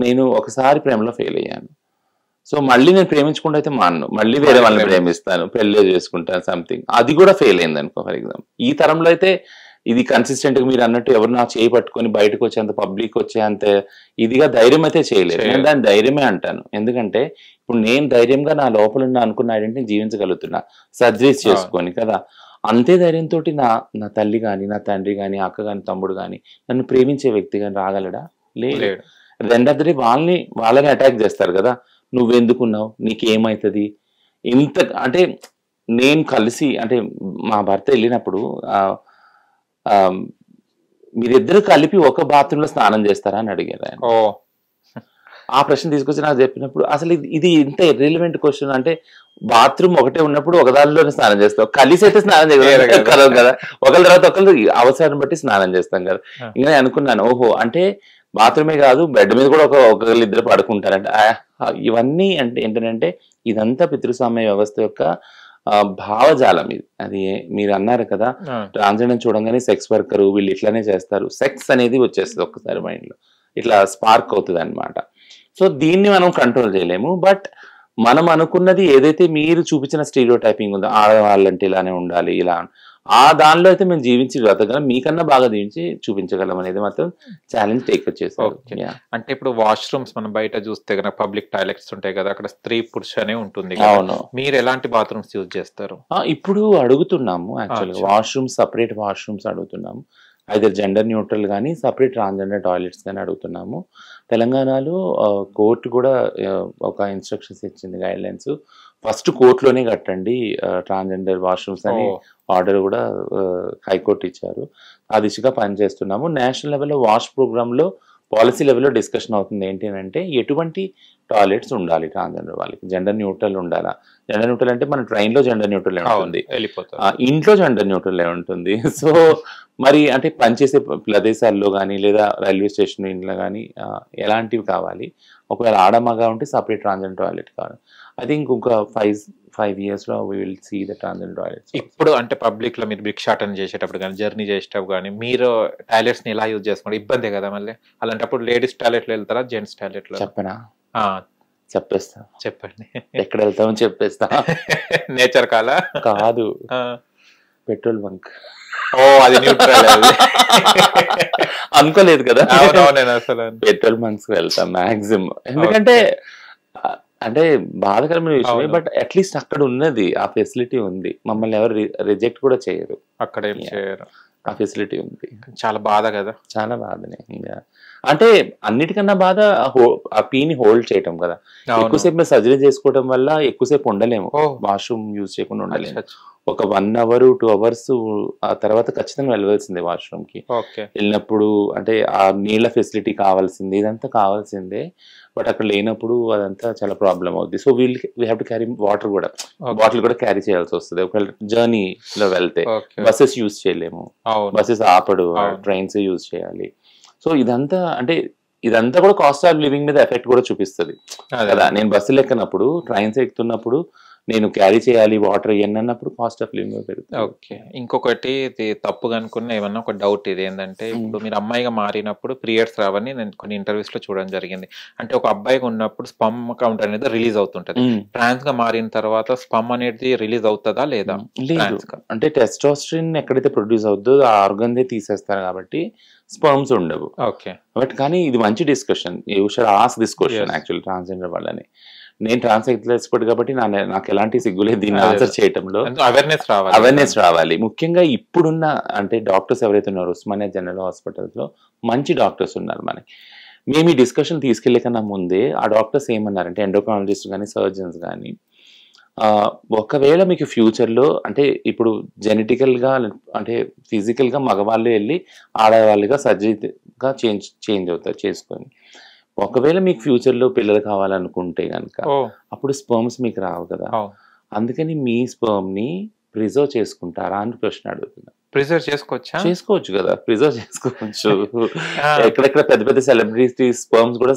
నేను ఒకసారి ప్రేమలో ఫెయిల్ అయ్యాను, సో మళ్ళీ నేను ప్రేమించుకుంటూ అయితే మాను, మళ్ళీ వేరే వాళ్ళని ప్రేమిస్తాను, పెళ్ళి చేసుకుంటాను సంథింగ్, అది కూడా ఫెయిల్ అయింది అనుకో ఫర్ ఎగ్జాంపుల్. ఈ తరంలో అయితే ఇది కన్సిస్టెంట్గా మీరు అన్నట్టు ఎవరు నా చేయి పట్టుకొని బయటకు వచ్చేంత, పబ్లిక్ వచ్చేంత ఇదిగా ధైర్యం అయితే చేయలేదు. నేను దాన్ని ధైర్యమే అంటాను. ఎందుకంటే ఇప్పుడు నేను ధైర్యంగా నా లోపల ఉన్న అనుకున్న ఐడెంటిటీని జీవించగలుగుతున్నా సర్జరీస్ చేసుకొని కదా. అంతే ధైర్యంతో నా తల్లి కానీ, నా తండ్రి కానీ, అక్క కానీ, తమ్ముడు కానీ, నన్ను ప్రేమించే వ్యక్తి కానీ రాగలడా? లేదు. ఎండ్ ఆఫ్ ది డే వాళ్ళని అటాక్ చేస్తారు కదా, నువ్వెందుకున్నావు, నీకేమవుతుంది, ఇంత అంటే నేను కలిసి అంటే మా భర్త వెళ్ళినప్పుడు మీరిద్దరు కలిపి ఒక బాత్రూంలో స్నానం చేస్తారా అని అడిగారు ఆయన. ఆ ప్రశ్న తీసుకొచ్చి నాకు చెప్పినప్పుడు అసలు ఇది ఇంత ఇర్రిలవెంట్ క్వశ్చన్. అంటే బాత్రూమ్ ఒకటే ఉన్నప్పుడు ఒక దానిలోనే స్నానం చేస్తాం, కలిసి అయితే స్నానం చేయగలం కదా, ఒకరి తర్వాత ఒకరు అవసరాన్ని బట్టి స్నానం చేస్తాం కదా. ఇంకా అనుకున్నాను, ఓహో అంటే బాత్రూమే కాదు బెడ్ మీద కూడా ఒకళ్ళు ఇద్దరు పడుకుంటారంటే. ఇవన్నీ అంటే ఏంటంటే ఇదంతా పితృస్వామ్య వ్యవస్థ యొక్క భావజాలం. ఇది అది మీరు అన్నారు కదా, ట్రాన్స్జెండర్ చూడంగానే సెక్స్ వర్కరు వీళ్ళు ఇట్లానే చేస్తారు, సెక్స్ అనేది వచ్చేస్తుంది ఒక్కసారి మైండ్లో, ఇట్లా స్పార్క్ అవుతుంది అనమాట. సో దీన్ని మనం కంట్రోల్ చేయలేము. బట్ మనం అనుకున్నది ఏదైతే మీరు చూపించిన స్టీరియో టైపింగ్ ఉందో ఆడవాళ్ళంటే ఇలానే ఉండాలి ఇలా ఆ దానిలో అయితే మేము జీవించి బ్రతకగలం మీకన్నా బాగా జీవించి చూపించగలం అనేది మాత్రం ఛాలెంజ్ టేక్ చేశారు. ఓకే. అంటే ఇప్పుడు వాష్‌రూమ్స్ మనం బయట చూస్తే గనక పబ్లిక్ టాయిలెట్స్ ఉంటాయి కదా! అక్కడ స్త్రీ, పురుష అనే ఉంటుంది కదా! అవును. మీరు ఎలాంటి బాత్రూమ్స్ యూజ్ చేస్తారు? ఇప్పుడు అడుగుతున్నాము యాక్చువల్‌గా అచ్చా! వాష్‌రూమ్స్ సెపరేట్ వాష్‌రూమ్స్ అడుగుతున్నాము. ఐదర్ జెండర్ న్యూట్రల్ గానీ, సెపరేట్ ట్రాన్స్‌జెండర్ టాయిలెట్స్ గానీ అడుగుతున్నాము. తెలంగాణలో కోర్ట్ కూడా ఒక ఇన్‌స్ట్రక్షన్స్ ఇచ్చింది గైడ్‌లైన్స్. ఫస్ట్ కోర్ట్‌లోనే కట్టండి ట్రాన్స్‌జెండర్ వాష్‌రూమ్స్ అని ఓహ్! ఆర్డర్ కూడా హైకోర్ట్ ఇచ్చారు. ఆ దిశగా పనిచేస్తున్నాము. నేషనల్ లెవెల్‌లో వాష్ ప్రోగ్రామ్‌లో పాలసీ లెవెల్‌లో డిస్కషన్ అవుతుంది. ఏంటి అనంటే ఎటువంటి టాయిలెట్స్ ఉండాలి ట్రాన్స్‌జెండర్ వాళ్ళకి. జెండర్ న్యూట్రల్ ఉండాలా? జెండర్ న్యూట్రల్ అంటే మన ట్రైన్‌లో జెండర్ న్యూట్రలే అవును. ఉంటుంది. ఎళ్ళిపోతారు. ఇంట్లో జెండర్ న్యూట్రలే ఉంటుంది. సో, మరి అంటే పనిచేసే ప్రదేశాల్లో గానీ, లేదా రైల్వే స్టేషన్ ఇంట్లో గానీ ఎలాంటివి కావాలి? ఒకవేళ ఆడ, మగ ఉంటే సెపరేట్ ట్రాన్స్‌జెండర్ టాయిలెట్ కావాలి. ఐ థింక్ ఇంకొక 5 ఇయర్స్‌లో we will see the transgender toilets. ఇప్పుడు అంటే పబ్లిక్‌లో మీరు భిక్షాటన చేసేటప్పుడు గాని, జర్నీ చేసేటప్పుడు గాని, మీరు టాయిలెట్స్‌ని ఎలా యూజ్ చేసుకుంటారు? ఇబ్బందే కదా మళ్ళీ. అలాంటప్పుడు లేడీస్ టాయిలెట్‌లో ఎళ్తారా? జెంట్స్ టాయిలెట్‌లో? చెప్పనా? ఆ! చెప్పేస్తా. చెప్పండి. ఎక్కడెళ్తామో చెప్పేస్తా. నేచర్ కాలా? కాదు. ఆ! Petrol bunk. ఓహ్! అది న్యూట్రల్ అది. అనుకోలేదు కదా! అవునవును. నేను అసలు పెట్రోల్ బంక్స్‌కి వెళ్తాం మాక్సిమం. ఎందుకంటే ఓకే. అంటే బాధాకరమైన విషయమే. అవును. బట్ అట్‌లీస్ట్ అక్కడ ఉన్నది. ఆ ఫెసిలిటీ ఉంది. మమ్మల్ని ఎవరు రిజెక్ట్ కూడా చేయరు. అక్కడేం యాహ్! చేయరు. ఆ ఫెసిలిటీ ఉంది. చాలా బాధ కదా! చాలా బాధనే. అంటే అన్నిటికన్నా బాధ ఆ పీని హోల్డ్ చేయటం కదా! అవును. ఎక్కువసేపు మేము సర్జరీ చేసుకోవడం వల్ల ఎక్కువసేపు ఉండలేము. ఓహ్! వాష్‌రూమ్ యూజ్ చేయకుండా ఉండలేము. అచ్చచ్చ! ఒక 1 అవర్, 2 అవర్స్ ఆ తర్వాత ఖచ్చితంగా వెళ్ళవలసిందే వాష్‌రూమ్‌కి. ఓకే. వెళ్ళినప్పుడు అంటే ఆ నీళ్ళ ఫెసిలిటీ కావాల్సిందే. ఇదంతా కావాల్సిందే. బట్ అక్కడ లేనప్పుడు అదంతా చాలా ప్రాబ్లమ్ అవుద్ది. So, we have to carry water కూడా. ఓకే. బాటిల్ కూడా క్యారీ చేయాల్సొస్తది. ఒకవేళ జర్నీలో వెళ్తే. ఓకే. బసెస్ యూజ్ చేయలేము. అవును. బసెస్ ఆపడు. అవును. ట్రైన్సే యూజ్ చేయాలి. సో, ఇదంతా కూడా కాస్ట్ ఆఫ్ లివింగ్ మీద ఎఫెక్ట్ కూడా చూపిస్తది అదే. కదా! నేను బస్సులు ఎక్కనప్పుడు, ట్రైన్స్ ఎక్కుతున్నప్పుడు నేను క్యారీ చేయాలి వాటర్ ఇయన్నీ అన్నప్పుడు కాస్ట్ ఆఫ్ లివింగ్ పెరుగుతది. ఓకే. ఇంకొకటి ఇది తప్పుగా అనుకున్న ఏమన్నా ఒక డౌట్ ఇదేందంటే, ఇప్పుడు మీరు అమ్మాయిగా మారినప్పుడు పీరియడ్స్ రావని నేను కొన్ని ఇంటర్వ్యూస్‌లో చూడడం జరిగింది. అంటే ఒక అబ్బాయిగా ఉన్నప్పుడు స్పర్మ్ కౌంట్ అనేది రిలీజ్ అవుతుంటది. హ్మ్. ట్రాన్స్‌గా మారిన తర్వాత స్పర్మ్ అనేది రిలీజ్ అవుతదా లేదా? లేదు. ట్రాన్స్‌గా. అంటే టెస్టోస్టెరాన్ ఎక్కడైతే ప్రొడ్యూస్ అవుద్దో ఆ ఆర్గాన్‌దే తీసేస్తారు కాబట్టి స్పెర్మ్స్ ఉండవు. ఓకే. బట్ కానీ ఇది మంచి discussion. You should ask this question yes. Actually transgender వాళ్ళని. నేను ట్రాన్స్ ఎక్స్‌పర్ట్ కాబట్టి నాకు ఎలాంటి సిగ్గు లేదు దీన్ని అదే. ఆన్సర్ చేయటంలో. అవేర్‌నెస్ రావాలి. అవేర్‌నెస్ రావాలి. ముఖ్యంగా ఇప్పుడున్న అంటే డాక్టర్స్ ఎవరైతే ఉన్నారో ఉస్మానియా జనరల్ హాస్పిటల్స్‌లో మంచి డాక్టర్స్ ఉన్నారు మనకి. మేము ఈ డిస్కషన్ తీసుకెళ్ళే కన్నా ముందే ఆ డాక్టర్స్ ఏమన్నారంటే ఎండోక్రైనాలజిస్ట్ గాని, సర్జన్స్ గాని ఒకవేళ మీకు ఫ్యూచర్‌లో అంటే ఇప్పుడు జెనెటికల్‌గా అంటే ఫిజికల్‌గా మగవాళ్ళే ఎళ్లి ఆడవాళ్ళుగా సర్జరీగా చేంజ్ అవుతారు చేసుకొని. ఒకవేళ మీకు ఫ్యూచర్‌లో పిల్లలు కావాలనుకుంటే గనక ఓహ్! అప్పుడు స్పెర్మ్స్ మీకు రావు కదా! అవును. అందుకని మీ స్పెర్మ్‌ని ప్రిజర్వ్ చేసుకుంటారా అని ప్రశ్న అడుగుతున్నా. ప్రిజర్వ్ చేసుకోవచ్చా? చేసుకోవచ్చు కదా! ప్రిజర్వ్ చేసుకోవచ్చు. ఆ! ఎక్కడెక్కడ పెద్ద పెద్ద సెలబ్రిటీ స్పెర్మ్స్ కూడా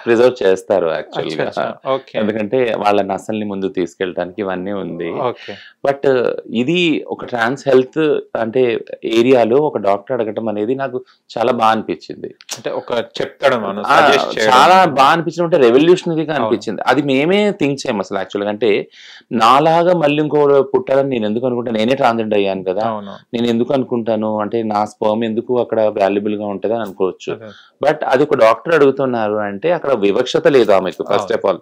ప్రిజర్వ్ చేస్తారు యాక్చువల్‌గా. అచ్చచ్చ! ఓకే. ఎందుకంటే వాళ్ళ నసల్ని ముందుకు తీసుకెళ్ళటానికి ఇవన్నీ ఉంది. ఓకే. బట్ ఇది ఒక ట్రాన్స్ హెల్త్ అంటే ఏరియాలో ఒక డాక్టర్ అడగటం అనేది నాకు చాలా అనిపించింది. అంటే ఒక చెప్తాడు మనం సజెస్ట్ చేయడం. చాలా అనిపించడం అంటే రెవల్యూషనరీగా అవును. అనిపించింది. అది మేమే థింక్ చేయము అసలు యాక్చువల్‌గా. అంటే నాలాగా మళ్ళీ ఇంకోడు పుట్టాలని నేను ఎందుకు అనుకుంటా? నేనే ట్రాన్స్‌జెండర్ అయ్యాను కదా! అవును. నేను ఎందుకు అనుకుంటాను? అంటే నా స్పెర్మ్ ఎందుకు అక్కడ వాల్యుబుల్‌గా ఉంటదని అనుకోవచ్చు. అదే. బట్ అది ఒక డాక్టర్ అడుగుతున్నారు అంటే అక్కడ వివక్షత లేదు ఆమెకు ఫస్ట్ అవును. Of all.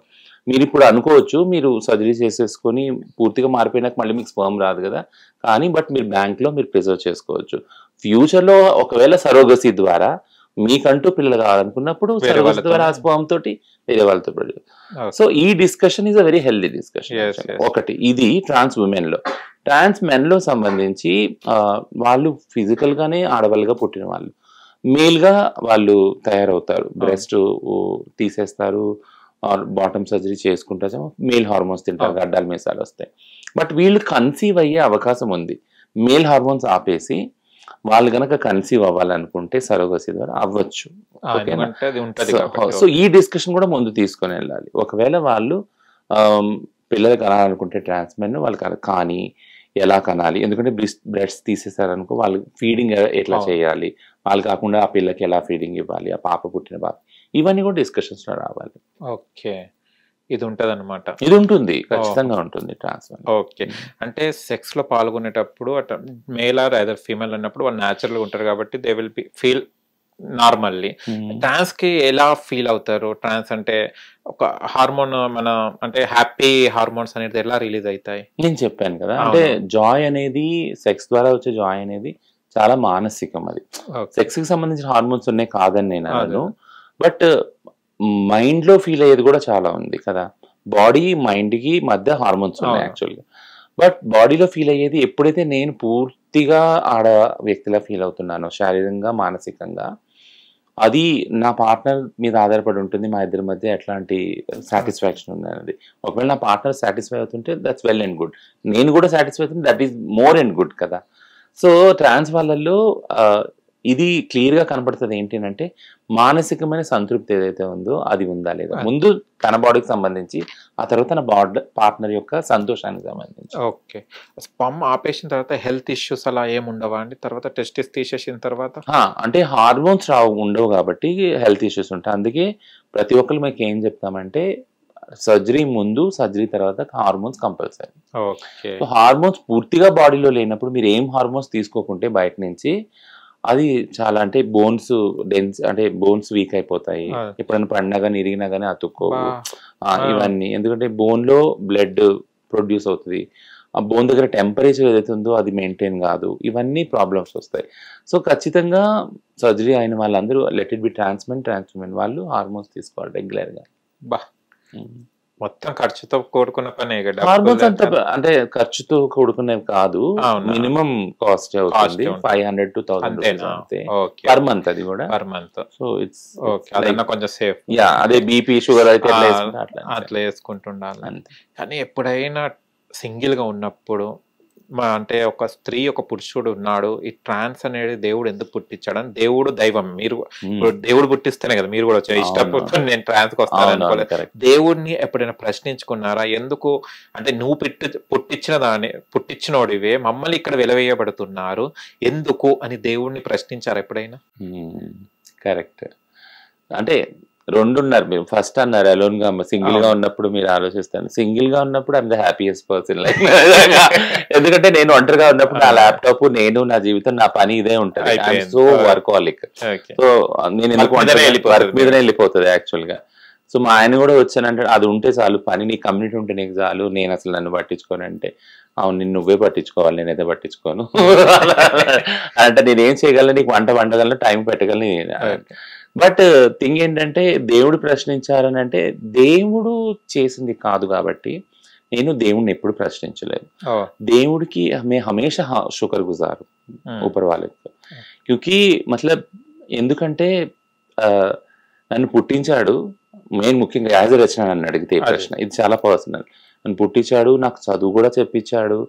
మీరిప్పుడు అనుకోవచ్చు మీరు సర్జరీ చేసేసుకొని పూర్తిగా మారిపోయినాక మళ్ళీ మీకు స్పెర్మ్ రాదు కదా! కానీ బట్ మీరు బ్యాంక్‌లో మీరు ప్రిజర్వ్ చేసుకోవచ్చు. ఫ్యూచర్‌లో ఒకవేళ సరోగసీ ద్వారా మీకంటూ పిల్లలు కావాలనుకున్నప్పుడు వేరే సరోగసీ వాళ్ళతో. ద్వారా ఆ స్పెర్మ్ తోటి వేరే వాళ్ళతో ప్రొడ్యూస్. ఓకే. సో ఈ discussion is a very healthy discussion. Yes. Yes. ఒకటి ఇది ట్రాన్స్ ఉమెన్‌లో. ట్రాన్స్ మెన్‌లో సంబంధించి వాళ్ళు ఫిజికల్‌గానే ఆడవాళ్ళుగా పుట్టిన వాళ్ళు. మేల్‌గా వాళ్ళు తయారవుతారు. బ్రెస్ట్ తీసేస్తారు. బాటమ్ సర్జరీ చేసుకుంటారు. మేల్ హార్మోన్స్ తింటారు. అవును. గడ్డాలు మీసాలు వస్తాయి. బట్ వీళ్ళు కన్సీవ్ అయ్యే అవకాశం ఉంది. మేల్ హార్మోన్స్ ఆపేసి వాళ్ళు గనక కన్సీవ్ అవ్వాలనుకుంటే సరోగసీ ద్వారా అవ్వచ్చు. ఓకేనా? ఎందుకంటే అది ఉంటది సో కాబట్టి. సో ఈ డిస్కషన్ కూడా ముందు తీసుకొని వెళ్ళాలి. ఒకవేళ వాళ్ళు పిల్లలు కనాలనుకుంటే ట్రాన్స్ మెన్ వాళ్ళు కానీ ఎలా కనాలి? ఎందుకంటే బ్రెస్ట్ తీసేసారనుకో వాళ్ళు ఫీడింగ్ ఎట్లా అవును. చేయాలి? వాళ్ళు కాకుండా ఆ పిల్లకి ఎలా ఫీడింగ్ ఇవ్వాలి? ఆ పాప పుట్టిన పాప ఇవన్నీ కూడా డిస్కషన్స్‌లో రావాలి. ఓకే. ఇది ఉంటది అనమాట. ఇది ఉంటుంది, ఖచ్చితంగా ఉంటుంది ట్రాన్స్ఫర్. ఓకే. అంటే సెక్స్ లో పాల్గొనేటప్పుడు అట్లా మేల్ ఆర్ ఐదర్ ఫీమేల్ అన్నప్పుడు వాళ్ళు న్యాచురల్ గా ఉంటారు కాబట్టి they will be feel normally. Trans కి ఎలా ఫీల్ అవుతారు? ట్రాన్స్ అంటే ఒక హార్మోన్ మన అంటే హ్యాపీ హార్మోన్స్ అనేది ఎలా రిలీజ్ అవుతాయి? నేను చెప్పాను కదా, అంటే జాయ్ అనేది సెక్స్ ద్వారా వచ్చే జాయ్ అనేది చాలా మానసికం. అది సెక్స్ కి సంబంధించిన హార్మోన్స్ ఉన్నాయి కాదని నేను అనను, బట్ మైండ్ లో ఫీల్ అయ్యేది కూడా చాలా ఉంది కదా. బాడీ మైండ్ కి మధ్య హార్మోన్స్ ఉన్నాయి యాక్చువల్గా, బట్ బాడీలో ఫీల్ అయ్యేది ఎప్పుడైతే నేను పూర్తిగా ఆడ వ్యక్తిలా ఫీల్ అవుతున్నానో శారీరకంగా మానసికంగా, అది నా పార్ట్నర్ మీద ఆధారపడి ఉంటుంది. మా ఇద్దరి మధ్య ఎట్లాంటి సాటిస్ఫాక్షన్ ఉంది అనేది. ఒకవేళ నా పార్ట్నర్ సాటిస్ఫై అవుతుంటే దట్స్ వెల్ అండ్ గుడ్, నేను కూడా సాటిస్ఫై అవుతుంటే that is more and good కదా. సో ట్రాన్స్ వాళ్ళల్లో ఇది క్లియర్ గా కనపడుతుంది ఏంటి అంటే మానసికమైన సంతృప్తి ఏదైతే ఉందో అది ఉందా లేదా, ముందు తన బాడీకి సంబంధించి, ఆ తర్వాత తన పార్ట్నర్ యొక్క సంతోషానికి సంబంధించి. ఓకే. స్పమ్ ఆపేసిన తర్వాత హెల్త్ ఇష్యూస్ అలా ఏమి ఉండవా అండి? తర్వాత టెస్టిస్ తీసేసిన తర్వాత అంటే హార్మోన్స్ ఉండవు కాబట్టి హెల్త్ ఇష్యూస్ ఉంటాయి. అందుకే ప్రతి ఒక్కరు మీకు ఏం చెప్తామంటే సర్జరీ ముందు సర్జరీ తర్వాత హార్మోన్స్ కంపల్సరీ. సో హార్మోన్స్ పూర్తిగా బాడీలో లేనప్పుడు మీరు ఏం హార్మోన్స్ తీసుకోకుంటే బయట నుంచి అది చాలా అంటే బోన్స్ డెన్స్ అంటే బోన్స్ వీక్ అయిపోతాయి, ఎప్పుడైనా పడినా కానీ ఇరిగినా కానీ అతుక్కోవు ఇవన్నీ. ఎందుకంటే బోన్ లో బ్లడ్ ప్రొడ్యూస్ అవుతుంది, ఆ బోన్ దగ్గర టెంపరేచర్ ఏదైతే ఉందో అది మెయింటైన్ కాదు, ఇవన్నీ ప్రాబ్లమ్స్ వస్తాయి. సో ఖచ్చితంగా సర్జరీ అయిన వాళ్ళందరూ లెట్ ఇట్ బి ట్రాన్స్మెన్ వాళ్ళు హార్మోన్స్ తీసుకోవాలి రెగ్యులర్ గా. మొత్తం ఖర్చుతో కూడుకున్న పనే. హార్మోన్స్ అంత అంటే ఖర్చుతో కూడుకునేవి కాదు, మినిమం కాస్ట్ అవుతుంది 500 to 1000 అంతే పర్ మంత్, అది కూడా పర్ మంత్. సో ఇట్స్ కొంచెం సేఫ్. అదే బీపీ షుగర్ అయితే అట్లా వేసుకుంటుండాలి. కానీ ఎప్పుడైనా సింగిల్ గా ఉన్నప్పుడు అంటే ఒక స్త్రీ ఒక పురుషుడు ఉన్నాడు, ఈ ట్రాన్స్ అనేది దేవుడు ఎందుకు పుట్టించాడని, దేవుడు దైవం మీరు దేవుడు పుట్టిస్తేనే కదా మీరు కూడా ఇష్టపడుతూ నేను ట్రాన్స్ కి వస్తాను అనుకోలేదు. దేవుడిని ఎప్పుడైనా ప్రశ్నించుకున్నారా? ఎందుకు అంటే నువ్వు పుట్టించినోడివే మమ్మల్ని ఇక్కడ వెలవేయబడుతున్నారు ఎందుకు అని దేవుడిని ప్రశ్నించారా ఎప్పుడైనా? కరెక్ట్. అంటే రెండు ఉన్నారు, మీరు ఫస్ట్ అన్నారు అలోన్ గా సింగిల్ గా ఉన్నప్పుడు మీరు ఆలోచిస్తాను, సింగిల్ గా ఉన్నప్పుడు I'm the happiest person life. ఎందుకంటే నేను ఒంటరిగా ఉన్నప్పుడు నా ల్యాప్టాప్, నేను నా జీవితం, నా పని ఇదే ఉంటది. I'm so workaholic. సో నేను ఎందుకు వర్క్ మీదనే వెళ్ళిపోతుంది యాక్చువల్ గా. సో మా ఆయన కూడా వచ్చానంటే అది ఉంటే చాలు పని, నీ కమ్యూనిటీ ఉంటే నీకు చాలు, నేను అసలు నన్ను పట్టించుకోను అంటే అవును నిన్ను నువ్వే పట్టించుకోవాలి, నేనైతే పట్టించుకోను అంటే నేనేం చేయగలను, నీకు వండగలను, టైం పెట్టగలను. బట్ థింగ్ ఏంటంటే దేవుడు ప్రశ్నించారని అంటే దేవుడు చేసింది కాదు కాబట్టి నేను దేవుడిని ఎప్పుడు ప్రశ్నించలేదు. దేవుడికి మే హమేషా శుక్ర్ గుజారు ఊపర్ వాలే, క్యూకి మతలబ్ ఎందుకంటే నన్ను పుట్టించాడు, నేను ముఖ్యంగా యాజ్ ఎ రచన నన్ను అడిగితే ప్రశ్న ఇది చాలా పర్సనల్. నన్ను పుట్టించాడు, నాకు చదువు కూడా చెప్పించాడు,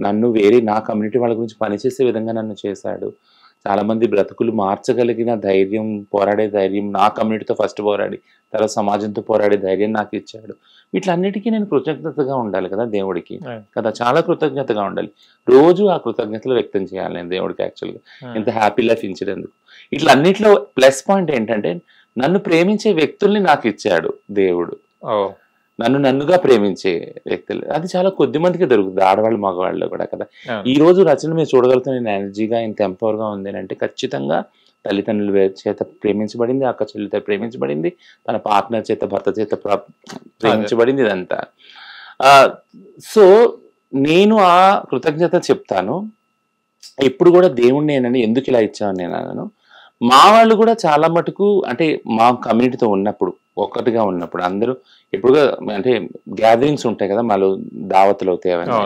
నన్ను వేరే నా కమ్యూనిటీ వాళ్ళ గురించి పనిచేసే విధంగా నన్ను చేశాడు, చాలా మంది బ్రతుకులు మార్చగలిగిన ధైర్యం, పోరాడే ధైర్యం, నా కమ్యూనిటీతో ఫస్ట్ పోరాడి తర్వాత సమాజంతో పోరాడే ధైర్యం నాకు ఇచ్చాడు. వీటిలన్నిటికీ నేను కృతజ్ఞతగా ఉండాలి కదా దేవుడికి కదా, చాలా కృతజ్ఞతగా ఉండాలి. రోజు ఆ కృతజ్ఞతలు వ్యక్తం చేయాలి నేను దేవుడికి యాక్చువల్గా ఎంత హ్యాపీ లైఫ్ ఇచ్చినందుకు. ఇట్లన్నిట్లో ప్లస్ పాయింట్ ఏంటంటే నన్ను ప్రేమించే వ్యక్తుల్ని నాకు ఇచ్చాడు దేవుడు, నన్నుగా ప్రేమించే వ్యక్తులు. అది చాలా కొద్ది మందికి దొరుకుతుంది, ఆడవాళ్ళు మగవాళ్ళు కూడా కదా. ఈ రోజు రచన మీరు చూడగలుగుతాం నేను ఎనర్జీగా ఇంత ఎంపవర్ గా ఉంది అంటే ఖచ్చితంగా తల్లిదండ్రుల చేత ప్రేమించబడింది, అక్క చెల్లితో ప్రేమించబడింది, తన పార్ట్నర్ చేత భర్త చేత ప్రేమించబడింది, ఇదంతా. సో నేను ఆ కృతజ్ఞత చెప్తాను ఎప్పుడు కూడా దేవుణ్ణి నేనని ఎందుకు ఇలా ఇచ్చాను నేను అన్నాను. మా వాళ్ళు కూడా చాలా మటుకు అంటే మా కమ్యూనిటీతో ఉన్నప్పుడు ఒక్కటిగా ఉన్నప్పుడు అందరూ ఎప్పుడుగా అంటే గ్యాదరింగ్స్ ఉంటాయి కదా మాలో, దావతులు అవుతాయి, అవన్నీ